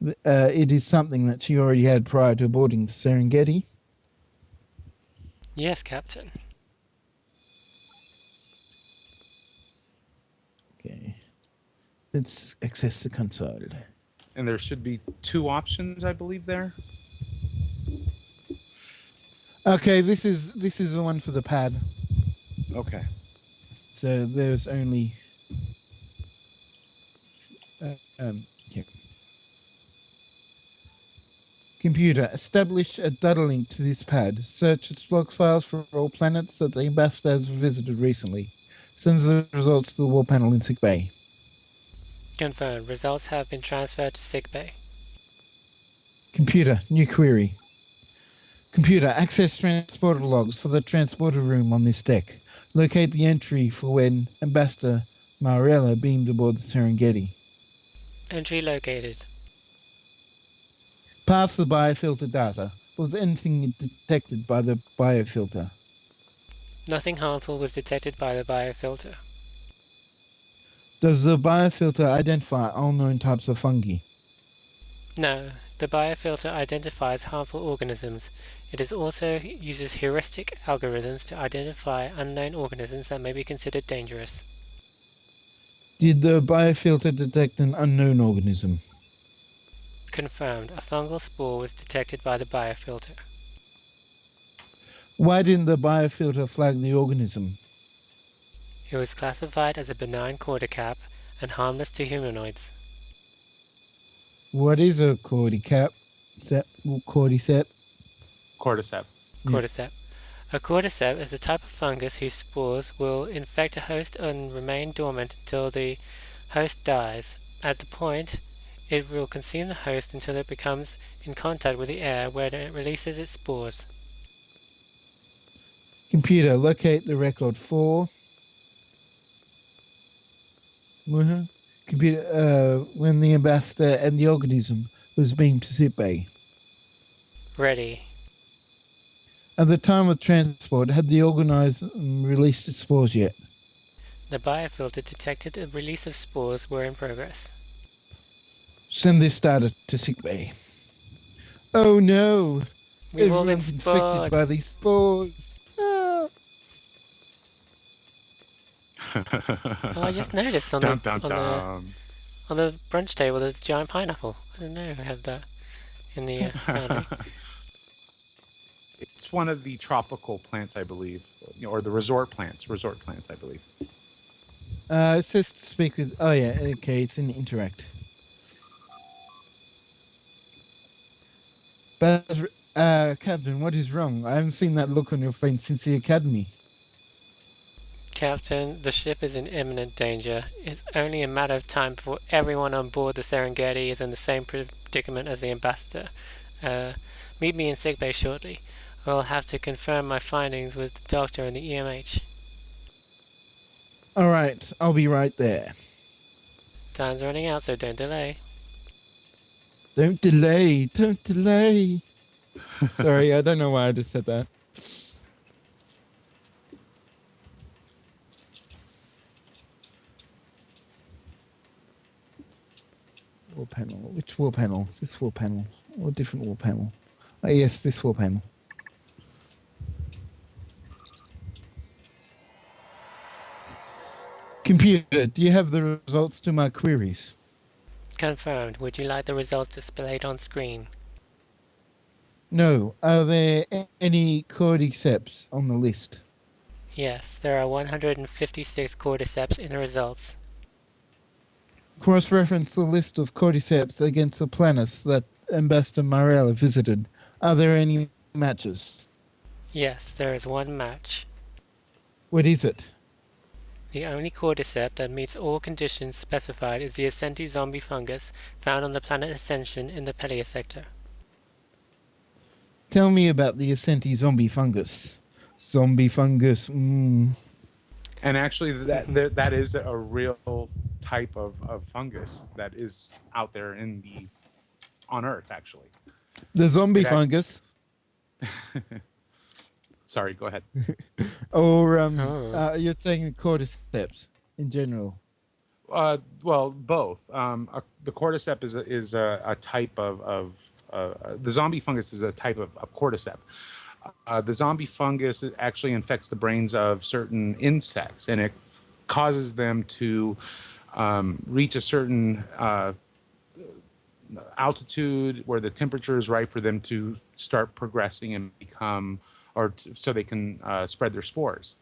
it is something that she already had prior to boarding the Serengeti? Yes, Captain. Okay. Let's access the console. And there should be 2 options, I believe, there. Okay, this is the one for the pad. Okay. So there's only yeah. Computer, establish a data link to this pad. Search its log files for all planets that the ambassador has visited recently. Sends the results to the wall panel in sickbay. Confirmed. Results have been transferred to sickbay. Computer, new query. Computer, access transporter logs for the transporter room on this deck. Locate the entry for when Ambassador Marella beamed aboard the Serengeti. Entry located. Pass the biofilter data. Was anything detected by the biofilter? Nothing harmful was detected by the biofilter. Does the biofilter identify all known types of fungi? No, the biofilter identifies harmful organisms. It also uses heuristic algorithms to identify unknown organisms that may be considered dangerous. Did the biofilter detect an unknown organism? Confirmed. A fungal spore was detected by the biofilter. Why didn't the biofilter flag the organism? It was classified as a benign cordycap and harmless to humanoids. What is a cordycap? Cordyceps? Cordyceps. Cordyceps. A cordyceps is a type of fungus whose spores will infect a host and remain dormant until the host dies. At the point, it will consume the host until it becomes in contact with the air, where it releases its spores. Computer, locate the record for... Computer, when the ambassador and the organism was beamed to sickbay. Ready. At the time of transport, had the organism released its spores yet? The biofilter detected the release of spores were in progress. Send this data to sickbay. Oh no! We've all been Everyone's infected spored. by these spores. Ah. Oh, I just noticed on Dun, dun, dun. the brunch table there's a giant pineapple. I didn't know I had that in the foundry. It's one of the tropical plants, I believe, or the resort plants, I believe. It says to speak with... Oh yeah, okay, it's in Interact. Captain, what is wrong? I haven't seen that look on your face since the academy. Captain, the ship is in imminent danger. It's only a matter of time before everyone on board the Serengeti is in the same predicament as the ambassador. Meet me in sickbay shortly. I'll have to confirm my findings with the doctor and the EMH. Alright, I'll be right there. Time's running out, so don't delay. Don't delay, don't delay. Sorry, I don't know why I just said that. Wall panel. Which wall panel? This wall panel. Or a different wall panel? Oh yes, this wall panel. Computer, do you have the results to my queries? Confirmed. Would you like the results displayed on screen? No. Are there any cordyceps on the list? Yes, there are 156 cordyceps in the results. Cross-reference the list of cordyceps against the planets that Ambassador Marella visited. Are there any matches? Yes, there is one match. What is it? The only cordyceps that meets all conditions specified is the Ascenti zombie fungus found on the planet Ascension in the Pelia sector. Tell me about the Ascenti zombie fungus. Zombie fungus. And actually, that is a real type of fungus that is out there on Earth, actually. The zombie fungus. Sorry, go ahead. Or you're saying cordyceps in general? Well, both. The cordyceps is a type of the zombie fungus is a type of cordyceps. The zombie fungus actually infects the brains of certain insects, and it causes them to reach a certain altitude where the temperature is right for them to start progressing and become, so they can spread their spores.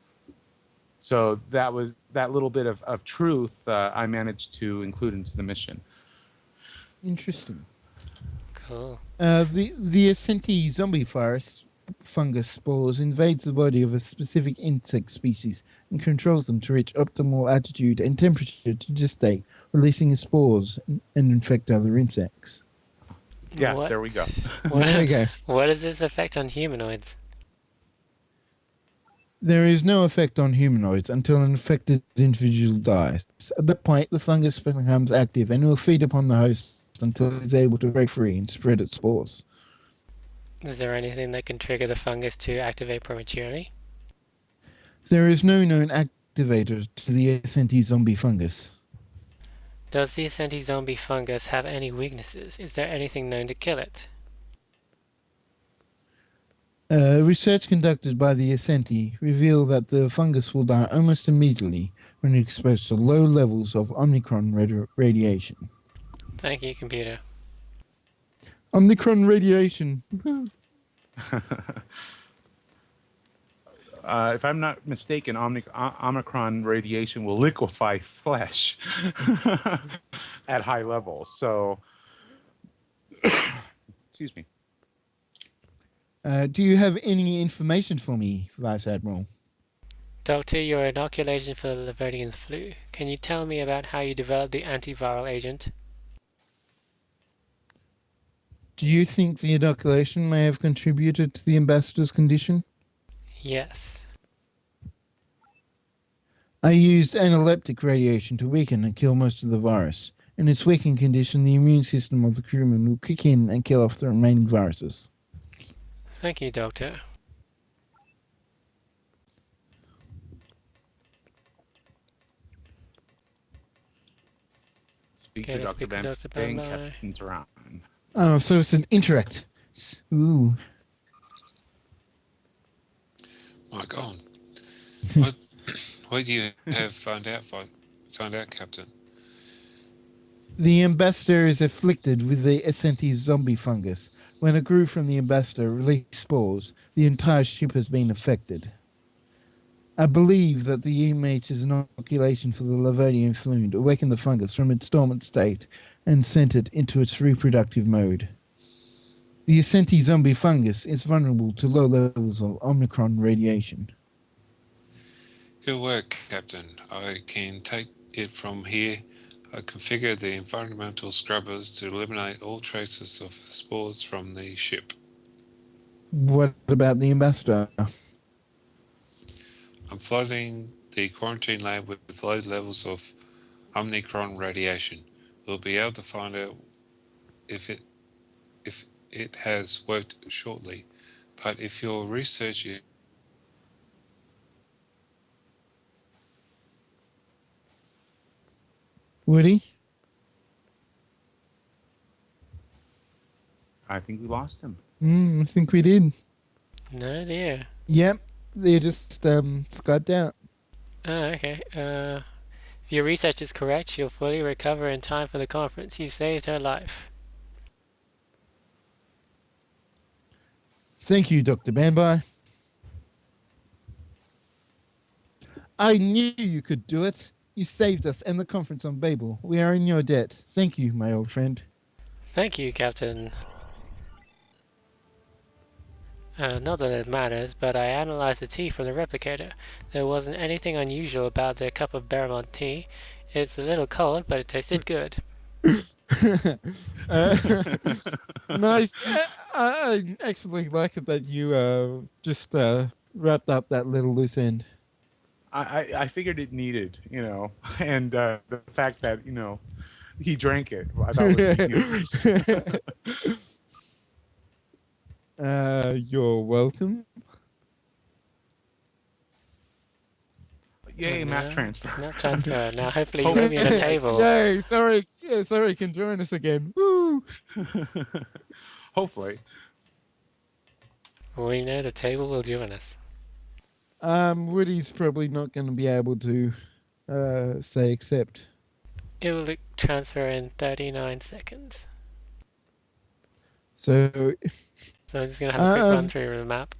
So that little bit of truth I managed to include into the mission. Interesting. Cool. The Ascenti zombie virus fungus spores invades the body of a specific insect species and controls them to reach optimal altitude and temperature to gestate, releasing spores and infect other insects. Yeah, What? there we go. There we go. What is its effect on humanoids? There is no effect on humanoids until an infected individual dies. At that point, the fungus becomes active and will feed upon the host until it is able to break free and spread its spores. Is there anything that can trigger the fungus to activate prematurely? There is no known activator to the Ascenti zombie fungus. Does the Ascenti zombie fungus have any weaknesses? Is there anything known to kill it? Research conducted by the Ascenti reveal that the fungus will die almost immediately when exposed to low levels of Omicron radiation. Thank you, computer. Omicron radiation. If I'm not mistaken, Omicron radiation will liquefy flesh at high levels. So, excuse me. Do you have any information for me, Vice Admiral? Doctor, your inoculation for the Livonian flu. Can you tell me about how you developed the antiviral agent? Do you think the inoculation may have contributed to the ambassador's condition? Yes. I used analeptic radiation to weaken and kill most of the virus. In its weakened condition, the immune system of the crewmen will kick in and kill off the remaining viruses. Thank you, Doctor. Speak Okay, to let's Dr. speak to Dr. Bang, Bang. Captain Tehran. Oh, so it's an interact. Ooh. My God. What do you have found out, Captain? The ambassador is afflicted with the Ascenti zombie fungus. When a crew from the ambassador release spores, the entire ship has been affected. I believe that the EMH's inoculation for the Livonian flu awakened the fungus from its dormant state and sent it into its reproductive mode. The Ascenti zombie fungus is vulnerable to low levels of Omicron radiation. Good work, Captain. I can take it from here. I configure the environmental scrubbers to eliminate all traces of spores from the ship. What about the ambassador? I'm flooding the quarantine lab with low levels of Omicron radiation. We'll be able to find out if it has worked shortly. But if your research is Woody? I think we lost him. I think we did. No dear. Yep, they just Skyped out. Oh, okay. If your research is correct, she'll fully recover in time for the conference. You saved her life. Thank you, Dr. Bambai. I knew you could do it. You saved us and the conference on Babel. We are in your debt. Thank you, my old friend. Thank you, Captain. Not that it matters, but I analyzed the tea from the replicator. There wasn't anything unusual about their cup of Berrimont tea. It's a little cold, but it tasted good. Nice. I actually like it that you just wrapped up that little loose end. I figured it needed, and the fact that, he drank it, I thought was humorous. You're welcome. Yay, map transfer. Map transfer. Now hopefully you leave me on the table. Yay, sorry. Yeah, sorry, can join us again. Woo! Hopefully. We know the table will join us. Woody's probably not going to be able to say accept. It will transfer in 39 seconds. So I'm just going to have a quick run through the map.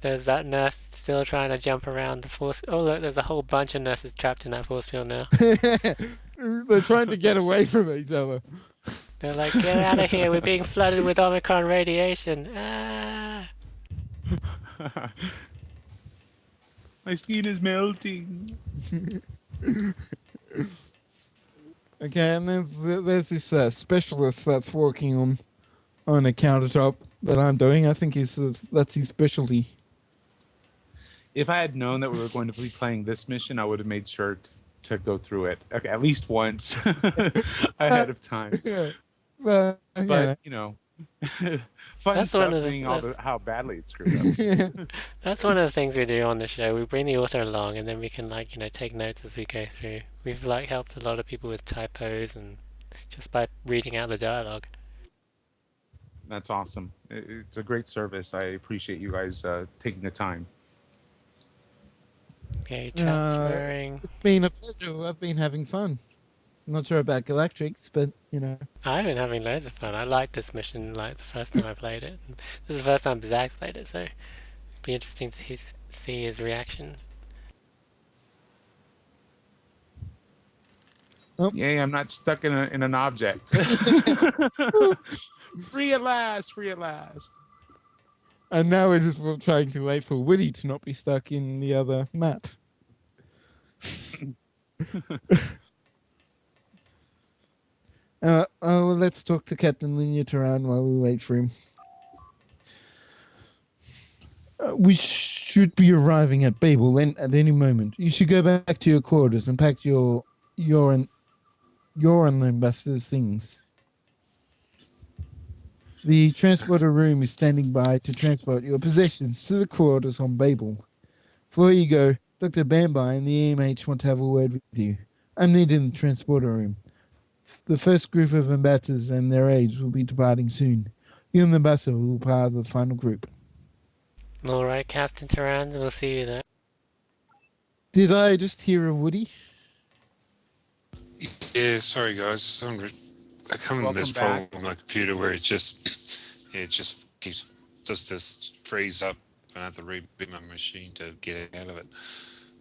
There's that nurse still trying to jump around the force. Oh, look, there's a whole bunch of nurses trapped in that force field now. they're trying to get away from each other. They're like, get out of here, we're being flooded with Omicron radiation. Ah! My skin is melting. Okay, and then there's this specialist that's working on a countertop that I'm doing. I think that's his specialty. If I had known that we were going to be playing this mission, I would have made sure to go through it at least once ahead of time. Yeah. Well, But fun That's one stuff of seeing how badly it's screwed up. yeah. That's one of the things we do on the show. We bring the author along, and then we can take notes as we go through. We've helped a lot of people with typos and just by reading out the dialogue. That's awesome. It's a great service. I appreciate you guys taking the time. Okay, transferring. It's been a pleasure. I've been having fun. I'm not sure about Galactrix, but I've been having loads of fun. I liked this mission like the first time I played it. This is the first time Bazag's played it, so it'd be interesting to see his reaction. Oh. Yay, I'm not stuck in an object. Free at last, free at last. And now we're just trying to wait for Woody to not be stuck in the other map. Let's talk to Captain Linear Terran while we wait for him. We should be arriving at Babel at any moment. You should go back to your quarters and pack your and the ambassador's things. The transporter room is standing by to transport your possessions to the quarters on Babel. Before you go, Dr. Bambi and the EMH want to have a word with you. I'm needed in the transporter room. The first group of ambassadors and their aides will be departing soon. You and the ambassador will be part of the final group. Alright, Captain Terran, we'll see you there. Did I just hear a Woody? Yeah, sorry guys. I come in this problem with my computer where it just keeps just this freeze up and I have to reboot my machine to get out of it.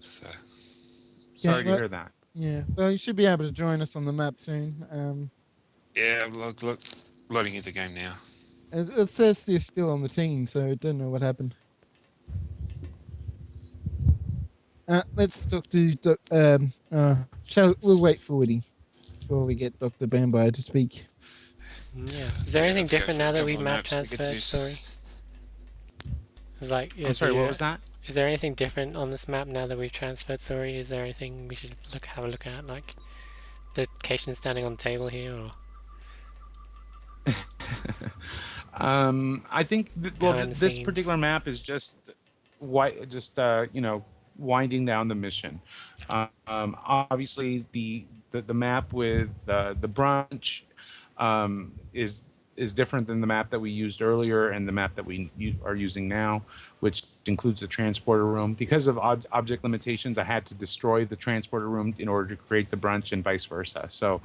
So Sorry to hear that. Yeah, well, you should be able to join us on the map soon. yeah, look, loading into the game now. It says you're still on the team, so I don't know what happened. Let's talk to we'll wait for Woody before we get Dr. Bambi to speak. Yeah. Is there anything different now that we've map transferred? Sorry. I'm sorry, what was that? Is there anything different on this map now that we've transferred? Sorry, is there anything we should have a look at, like the location standing on the table here, or? I think this particular map is just winding down the mission. Obviously, the map with the brunch is different than the map that we used earlier and the map that we are using now, which includes the transporter room. Because of object limitations, I had to destroy the transporter room in order to create the brunch and vice versa. So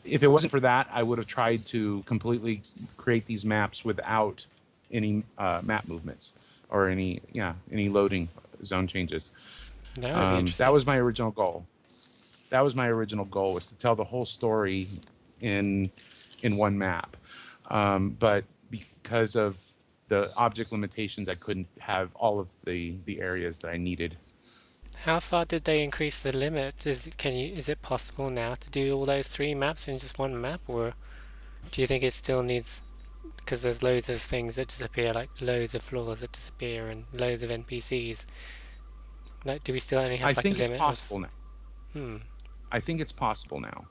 if it wasn't for that, I would have tried to completely create these maps without any map movements or any loading zone changes. That was my original goal. Was to tell the whole story in one map. But because of the object limitations, I couldn't have all of the areas that I needed. How far did they increase the limit? Is it possible now to do all those 3 maps in just one map, or do you think it still needs? Because there's loads of things that disappear, like loads of floors that disappear and loads of NPCs. Like, do we still only have a limit? I think it's possible now. I think it's possible now.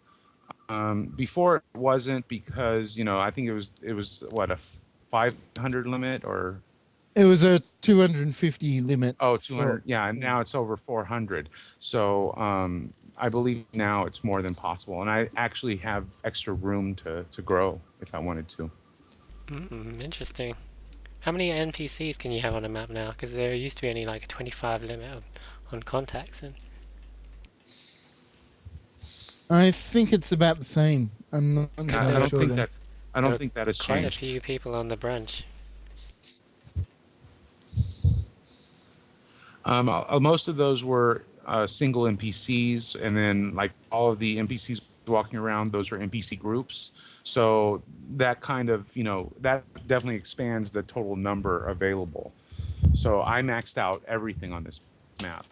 Before it wasn't, because I think it was what, a 500 limit, or it was a 250 limit. Oh, 200. Yeah, and now it's over 400. So I believe now it's more than possible, and I actually have extra room to grow if I wanted to. Interesting. How many NPCs can you have on a map now? Because there used to be only like a 25 limit on contacts. And I think it's about the same. I'm not I sure. I don't think that has quite changed. a few people on the brunch. Most of those were single NPCs, and then like all of the NPCs walking around, those are NPC groups. So that kind of, that definitely expands the total number available. So I maxed out everything on this map,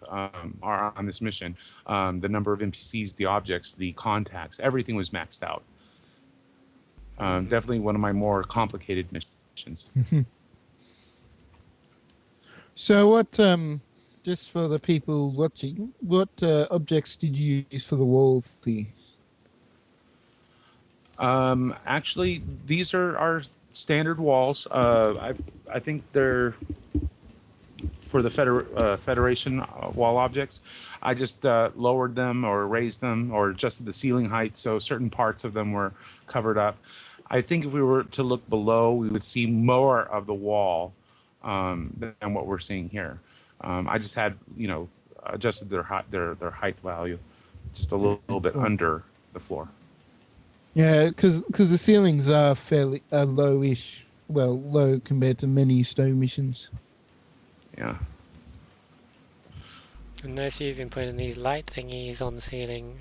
or on this mission. The number of NPCs, the objects, the contacts, everything was maxed out. Definitely one of my more complicated missions. So what, just for the people watching, what objects did you use for the walls here? Actually, these are our standard walls. I think they're for the Federation wall objects. I just lowered them or raised them or adjusted the ceiling height so certain parts of them were covered up. I think if we were to look below, we would see more of the wall than what we're seeing here. I just had, adjusted their height value just a little bit under the floor. Yeah, because the ceilings are fairly low-ish. Well, low compared to many stone missions. Yeah. And notice you've been putting these light thingies on the ceiling.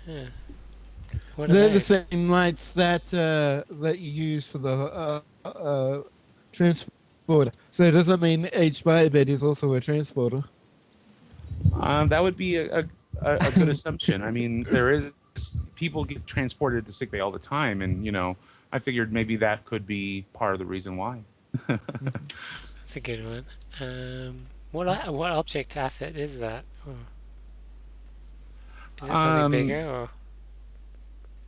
Huh. What are They're the those? same lights that that you use for the transporter. So does that mean each bed is also a transporter? That would be a good assumption. I mean, people get transported to sickbay all the time, and I figured maybe that could be part of the reason why. That's a good one. What object asset is that? Oh. Is it something bigger or?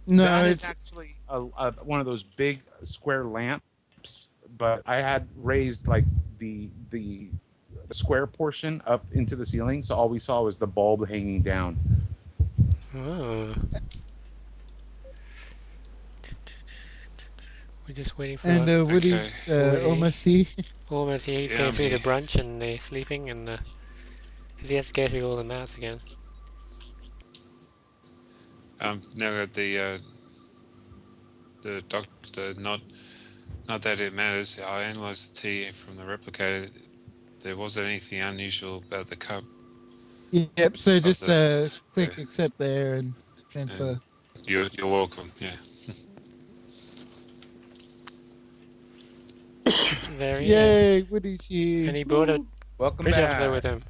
No, that is it's actually one of those big square lamps, but I had raised like the square portion up into the ceiling, so all we saw was the bulb hanging down. Oh. We're just waiting for. and Woody's Woody. almost here. Almost here. He's Yeah, going through me. the brunch and the sleeping and the. Because he has to go through all the maps again. Now the doctor, not that it matters. I analysed the tea from the replicator. There wasn't anything unusual about the cup. Yep. So just click yeah. accept there and transfer. You're welcome. Yeah. There he is. Yay, Woody's here. And he brought a Welcome bridge back. officer with him.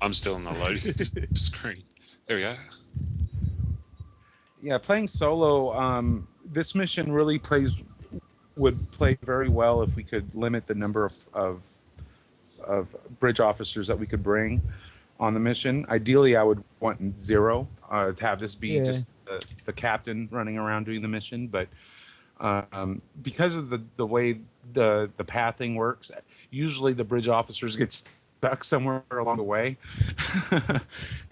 I'm still on the loading screen. There we are. Yeah, playing solo, this mission really would play very well if we could limit the number of bridge officers that we could bring on the mission. Ideally, I would want 0 to have this be just the captain running around doing the mission. But because of the way the pathing works, usually the bridge officers get stuck somewhere along the way,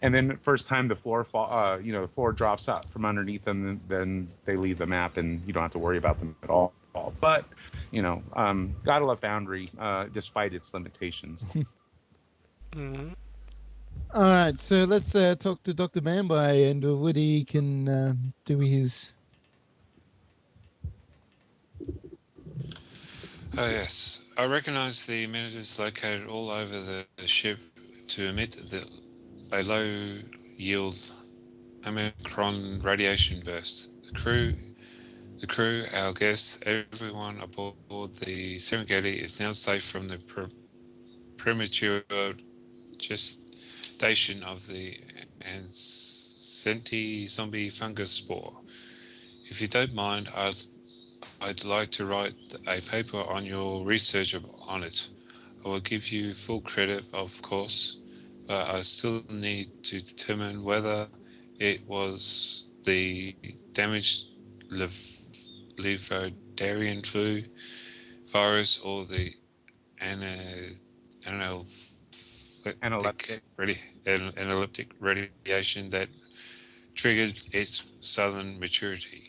and then the first time the floor the floor drops out from underneath them, then they leave the map, and you don't have to worry about them at all. But gotta love Foundry, despite its limitations. Mm-hmm. All right, so let's talk to Dr. Bambai, and Woody can do his. Oh yes, I recognise the emitters located all over the ship to emit a low-yield Omicron radiation burst. The crew, our guests, everyone aboard the Serengeti is now safe from the premature gestation of the Ancenti zombie fungus spore. If you don't mind, I'd like to write a paper on your research on it. I will give you full credit, of course, but I still need to determine whether it was the damaged Levodarian flu virus or the analytic radiation that triggered its southern maturity.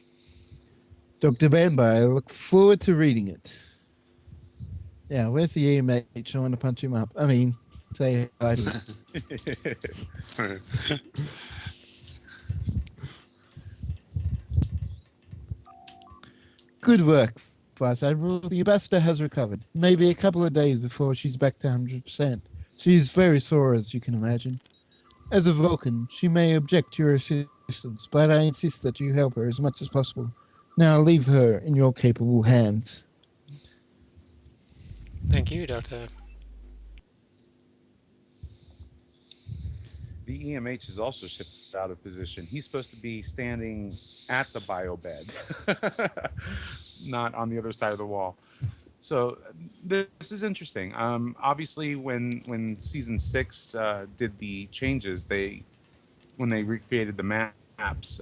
Dr. Bambai, I look forward to reading it. Yeah, where's the EMH? I want to punch him up. I mean, say hi to him. Good work, Vice Admiral. The ambassador has recovered. Maybe a couple of days before she's back to 100%. She's very sore, as you can imagine. As a Vulcan, she may object to your assistance, but I insist that you help her as much as possible. Now leave her in your capable hands. Thank you, Doctor. The EMH is also shifted out of position. He's supposed to be standing at the bio bed, not on the other side of the wall. So this is interesting. Obviously, when season 6 did the changes, when they recreated the maps,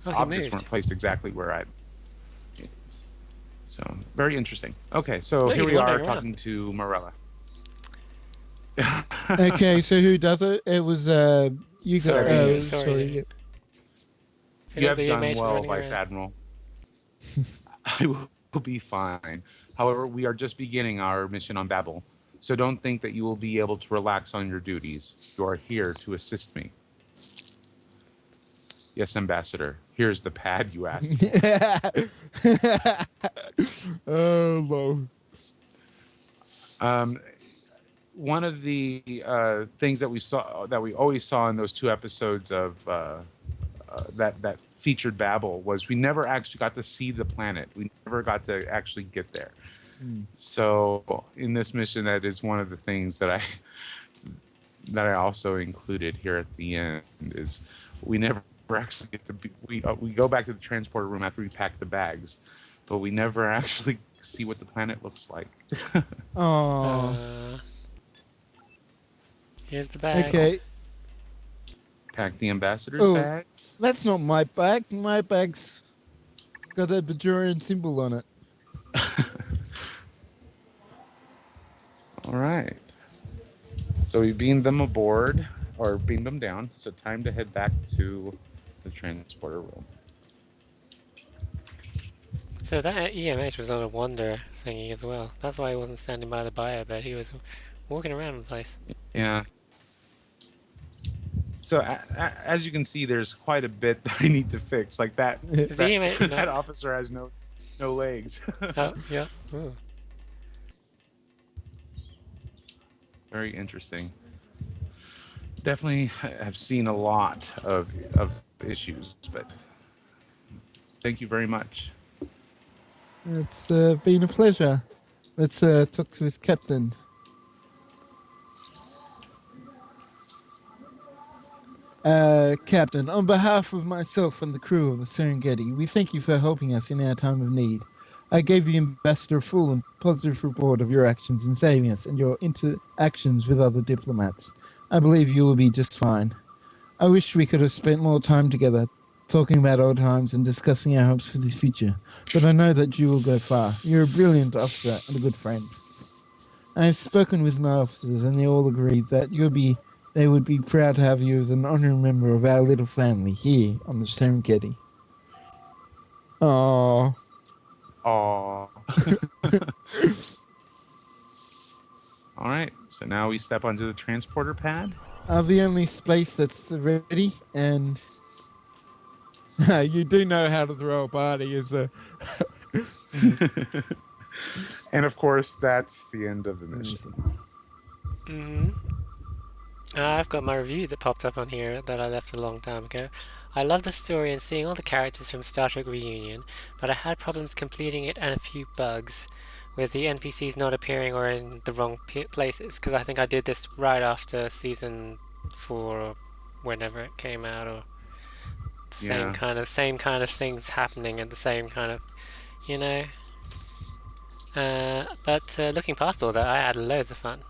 objects weren't placed exactly where I. So very interesting. Okay, so here we are talking to Morella. Okay, so who does it? It was you got. Sorry. You have done well, Vice Admiral. I will be fine. However, we are just beginning our mission on Babel, so don't think that you will be able to relax on your duties. You are here to assist me. Yes, Ambassador. Here's the pad you asked for. Oh, Lord. One of the things that we always saw in those 2 episodes of that featured Babel was we never actually got to see the planet. We never got to actually get there. So in this mission, that is one of the things that I also included here at the end is we never actually get to we go back to the transporter room after we pack the bags, but we never actually see what the planet looks like. Oh. Here's the bag. Okay. Pack the ambassador's bags. That's not my bag. My bag's got a Bajorian symbol on it. All right. So we beamed them aboard, or beamed them down. So time to head back to the transporter room. So that EMH was on a wander thingy as well. That's why he wasn't standing by the bio bed. He was walking around the place. Yeah. So as you can see, there's quite a bit that I need to fix. Like that that officer has no legs. Oh, yeah. Ooh. Very interesting. Definitely have seen a lot of issues, but thank you very much. It's been a pleasure. Let's talk with Captain. Captain, on behalf of myself and the crew of the Serengeti, we thank you for helping us in our time of need. I gave the ambassador a full and positive report of your actions in saving us and your interactions with other diplomats. I believe you will be just fine. I wish we could have spent more time together, talking about old times and discussing our hopes for the future, but I know that you will go far. You're a brilliant officer and a good friend. I have spoken with my officers and they all agree that they would be proud to have you as an honorary member of our little family here on the Serengeti. Aww. Aww. All right, so now we step onto the transporter pad. The only space that's ready, and you do know how to throw a party, is the... And of course, that's the end of the mission. Mm-hmm. I've got my review that popped up on here that I left a long time ago. I love the story and seeing all the characters from Star Trek Reunion, but I had problems completing it and a few bugs with the NPCs not appearing or in the wrong places, because I think I did this right after season 4 or whenever it came out, or same kind of things happening and the same kind of, you know. But looking past all that, I had loads of fun.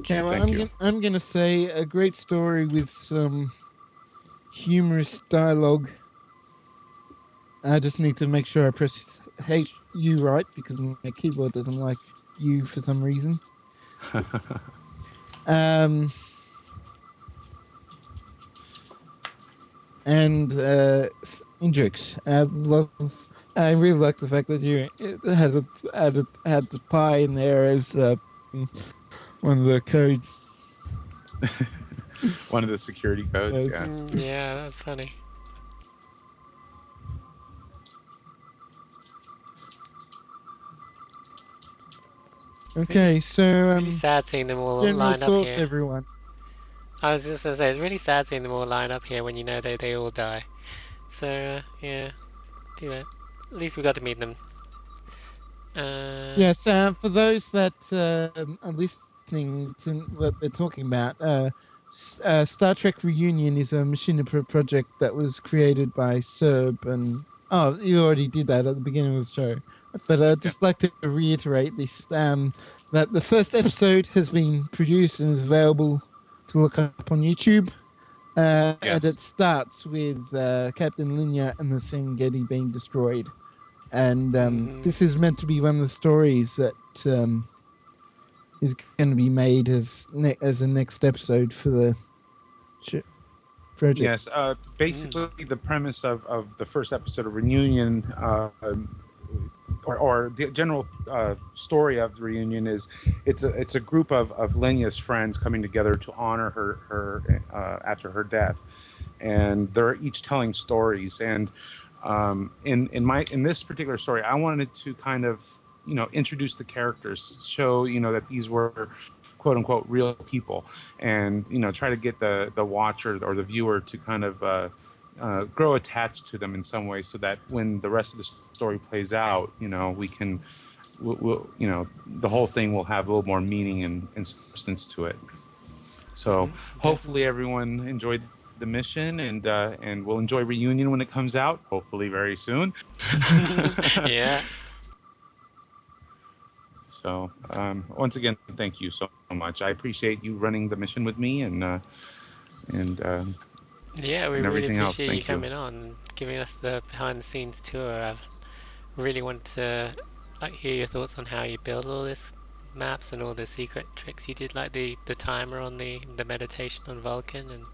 Yeah, well, I'm gonna say a great story with some humorous dialogue. I just need to make sure I press HU right because my keyboard doesn't like U for some reason. And injects. I really like the fact that you had the pie in there as one of the code. One of the security codes, yes. Yeah, that's funny. Okay, so Really sad seeing them all general lined up thoughts, here. everyone. I was just gonna say it's really sad seeing them all lined up here when you know they all die. So yeah, do it. At least we got to meet them. Yes, for those that are listening to what they're talking about, Star Trek Reunion is a machine project that was created by Serb, and you already did that at the beginning of the show. But I'd just like to reiterate this: that the first episode has been produced and is available to look up on YouTube. And it starts with Captain Linya and the Serengeti being destroyed. And this is meant to be one of the stories that is going to be made as a next episode for the project. Yes, basically the premise of the first episode of Reunion, or the general story of the Reunion is it's a group of Lenya's friends coming together to honor her after her death, and they're each telling stories. And in this particular story, I wanted to kind of introduce the characters, show that these were quote unquote real people, and try to get the watcher or the viewer to kind of grow attached to them in some way, so that when the rest of the story plays out, we can we'll the whole thing will have a little more meaning and substance to it. So hopefully everyone enjoyed the mission, and we'll enjoy Reunion when it comes out, hopefully very soon. Yeah. So once again, thank you so much. I appreciate you running the mission with me, and yeah, we and really everything else. appreciate you Thank you. coming on and giving us the behind the scenes tour. I've really wanted to hear your thoughts on how you build all this maps and all the secret tricks you did, like the timer on the meditation on Vulcan, and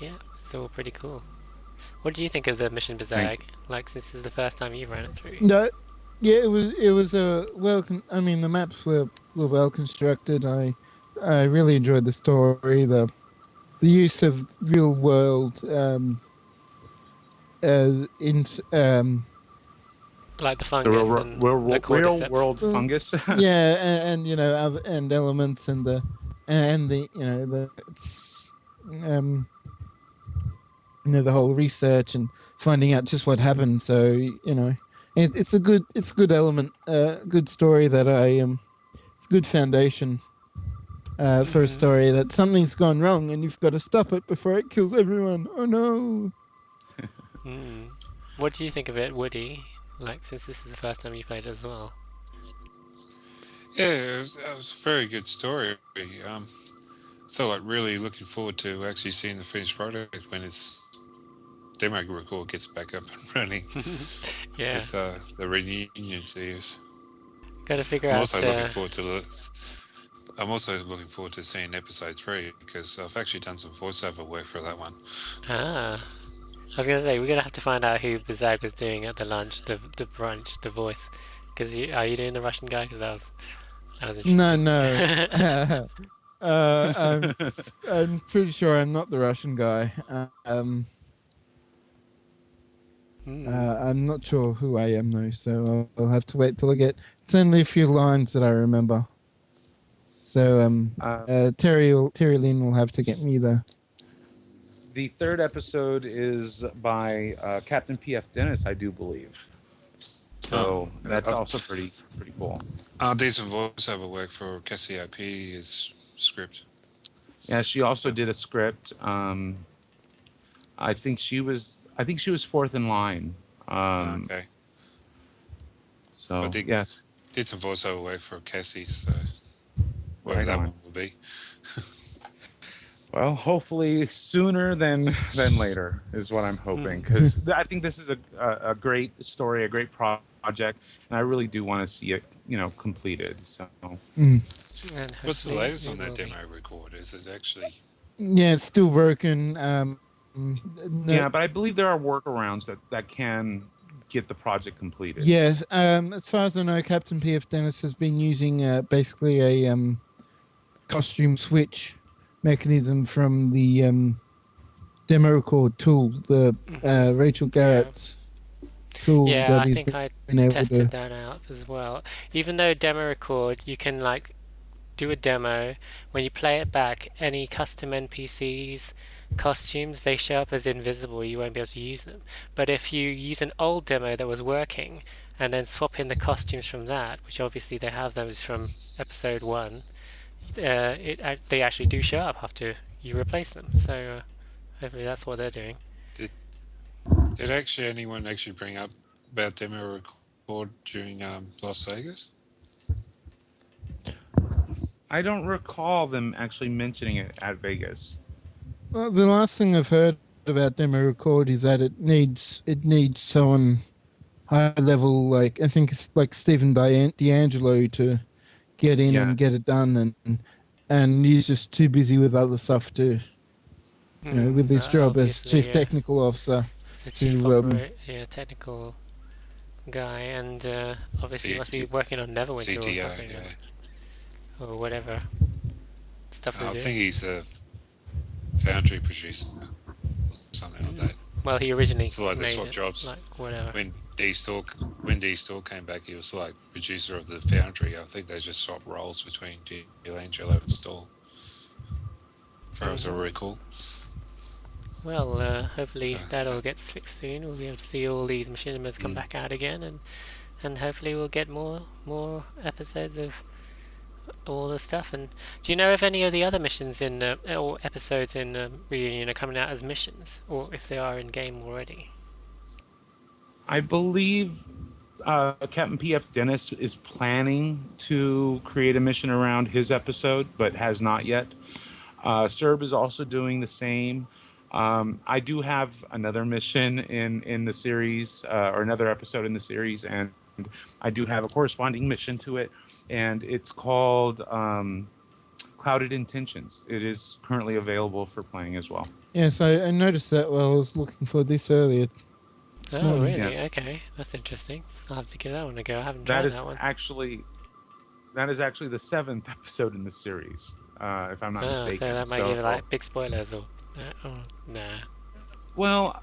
yeah, it's all pretty cool. What do you think of the mission Bazag? Like, this is the first time you've ran it through. No, yeah, it was a I mean, the maps were well constructed. I really enjoyed the story, the use of real world like the fungus The real and the cordyceps. world fungus. yeah, and and elements and the the whole research and finding out just what happened. So it's a good element, good story that it's a good foundation for a story that something's gone wrong and you've got to stop it before it kills everyone. Oh no. What do you think of it, Woody? Like, since this is the first time you played it as well. Yeah, it was a very good story. So I'm really looking forward to actually seeing the finished product when its demo record gets back up and running. Yeah. With the Reunion series. Got to figure I'm out. also looking forward to this. I'm also looking forward to seeing episode 3 because I've actually done some voiceover work for that one. I was gonna say we're gonna have to find out who Bazag was doing at the lunch, the brunch, the voice. Because are you doing the Russian guy? Because that was interesting. No. I'm pretty sure I'm not the Russian guy. I'm not sure who I am though, so I'll have to wait till I get. It's only a few lines that I remember. So Terry Lynn will have to get me the. The third episode is by Captain P.F. Dennis, I do believe. So that's also pretty cool. I'll do some voiceover work for Cassiopeia's script. Yeah, she also did a script. I think she was fourth in line. Okay. So yes, did some voiceover work for Cassie. So whatever that one will be. Well, hopefully sooner than later is what I'm hoping, because I think this is a great story, a great project, and I really do want to see it, completed. So. What's the latest on that demo record? Is it actually? Yeah, it's still broken. Yeah, but I believe there are workarounds that can get the project completed. Yes, as far as I know, Captain P.F. Dennis has been using basically a costume switch mechanism from the demo record tool, the Rachel Garrett's. tool Yeah, that I he's think I been able tested to. that out as well. Even though demo record, you can like do a demo. When you play it back, any custom NPCs, costumes, they show up as invisible. You won't be able to use them. But if you use an old demo that was working and then swap in the costumes from that, which obviously they have those from episode 1, they actually do show up after you replace them. So hopefully that's what they're doing. Did actually anyone actually bring up about demo record during Las Vegas? I don't recall them actually mentioning it at Vegas. Well, the last thing I've heard about demo record is that it needs someone high level, like I think it's like Stephen D'Angelo to get in Yeah. and get it done, and he's just too busy with other stuff to, with his job as Obviously, chief technical officer. the chief to, technical guy, and obviously he must be CT working on Neverwinter or CTO, something, yeah. or whatever stuff I they do. think he's a foundry producer, something like that. Well, he originally So like they made swap it, jobs. like whatever. When D Store came back, he was like producer of the foundry. I think they just swapped roles between D'Angelo and Store. As far as I recall. Well, hopefully So- that all gets fixed soon. We'll be able to see all these machinimas come back out again, and hopefully we'll get more episodes of all the stuff. And do you know if any of the other missions in or episodes in Reunion are coming out as missions, or if they are in game already? I believe Captain P.F. Dennis is planning to create a mission around his episode, but has not yet. Serb is also doing the same. I do have another mission in the series, or another episode in the series, and I do have a corresponding mission to it, and it's called Clouded Intentions. It is currently available for playing as well. Yes, I noticed that while I was looking for this earlier. Oh, morning. really? Yes. Okay, that's interesting. I'll have to give that one a go. I haven't That tried is that one. actually the 7th episode in the series, if I'm not mistaken. So that might give like big spoilers or nah. Well,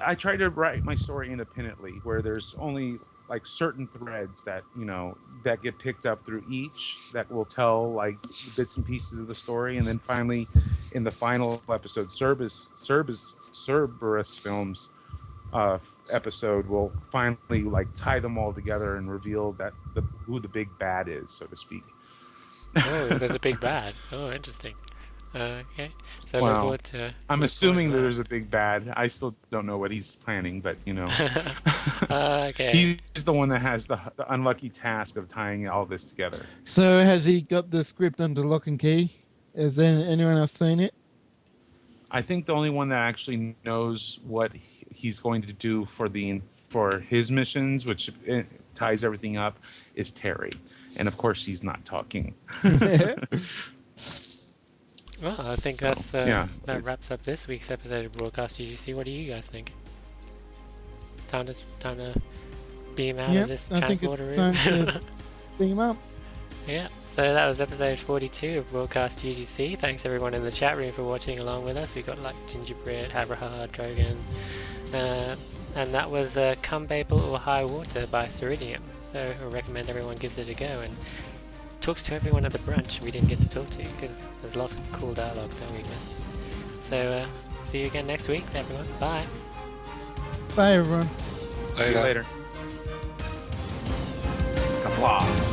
I try to write my story independently, where there's only like certain threads that that get picked up through each that will tell like bits and pieces of the story, and then finally, in the final episode, Cerberus Films episode will finally like tie them all together and reveal that who the big bad is, so to speak. Oh, there's a big bad. Oh, interesting. Okay. So look Well, forward to. I'm assuming that there's a big bad. I still don't know what he's planning, but Okay. he's the one that has the unlucky task of tying all this together. So has he got the script under lock and key? Has anyone else seen it? I think the only one that actually knows what he's going to do for his missions, which ties everything up, is Terry, and of course she's not talking. Well, I think So, that wraps up this week's episode of Broadcast UGC. What do you guys think? Time to beam out of this I think it's transporter time room. to beam up. Yeah, so that was episode 42 of Broadcast UGC. Thanks everyone in the chat room for watching along with us. We got like Gingerbread, Haverhard, Drogan, and that was Come Babel or High Water by Soriedem. So I recommend everyone gives it a go and talks to everyone at the brunch we didn't get to talk to, because there's lots of cool dialogue that we missed. So see you again next week, everyone. Bye. Bye, everyone. See you later. Kapla.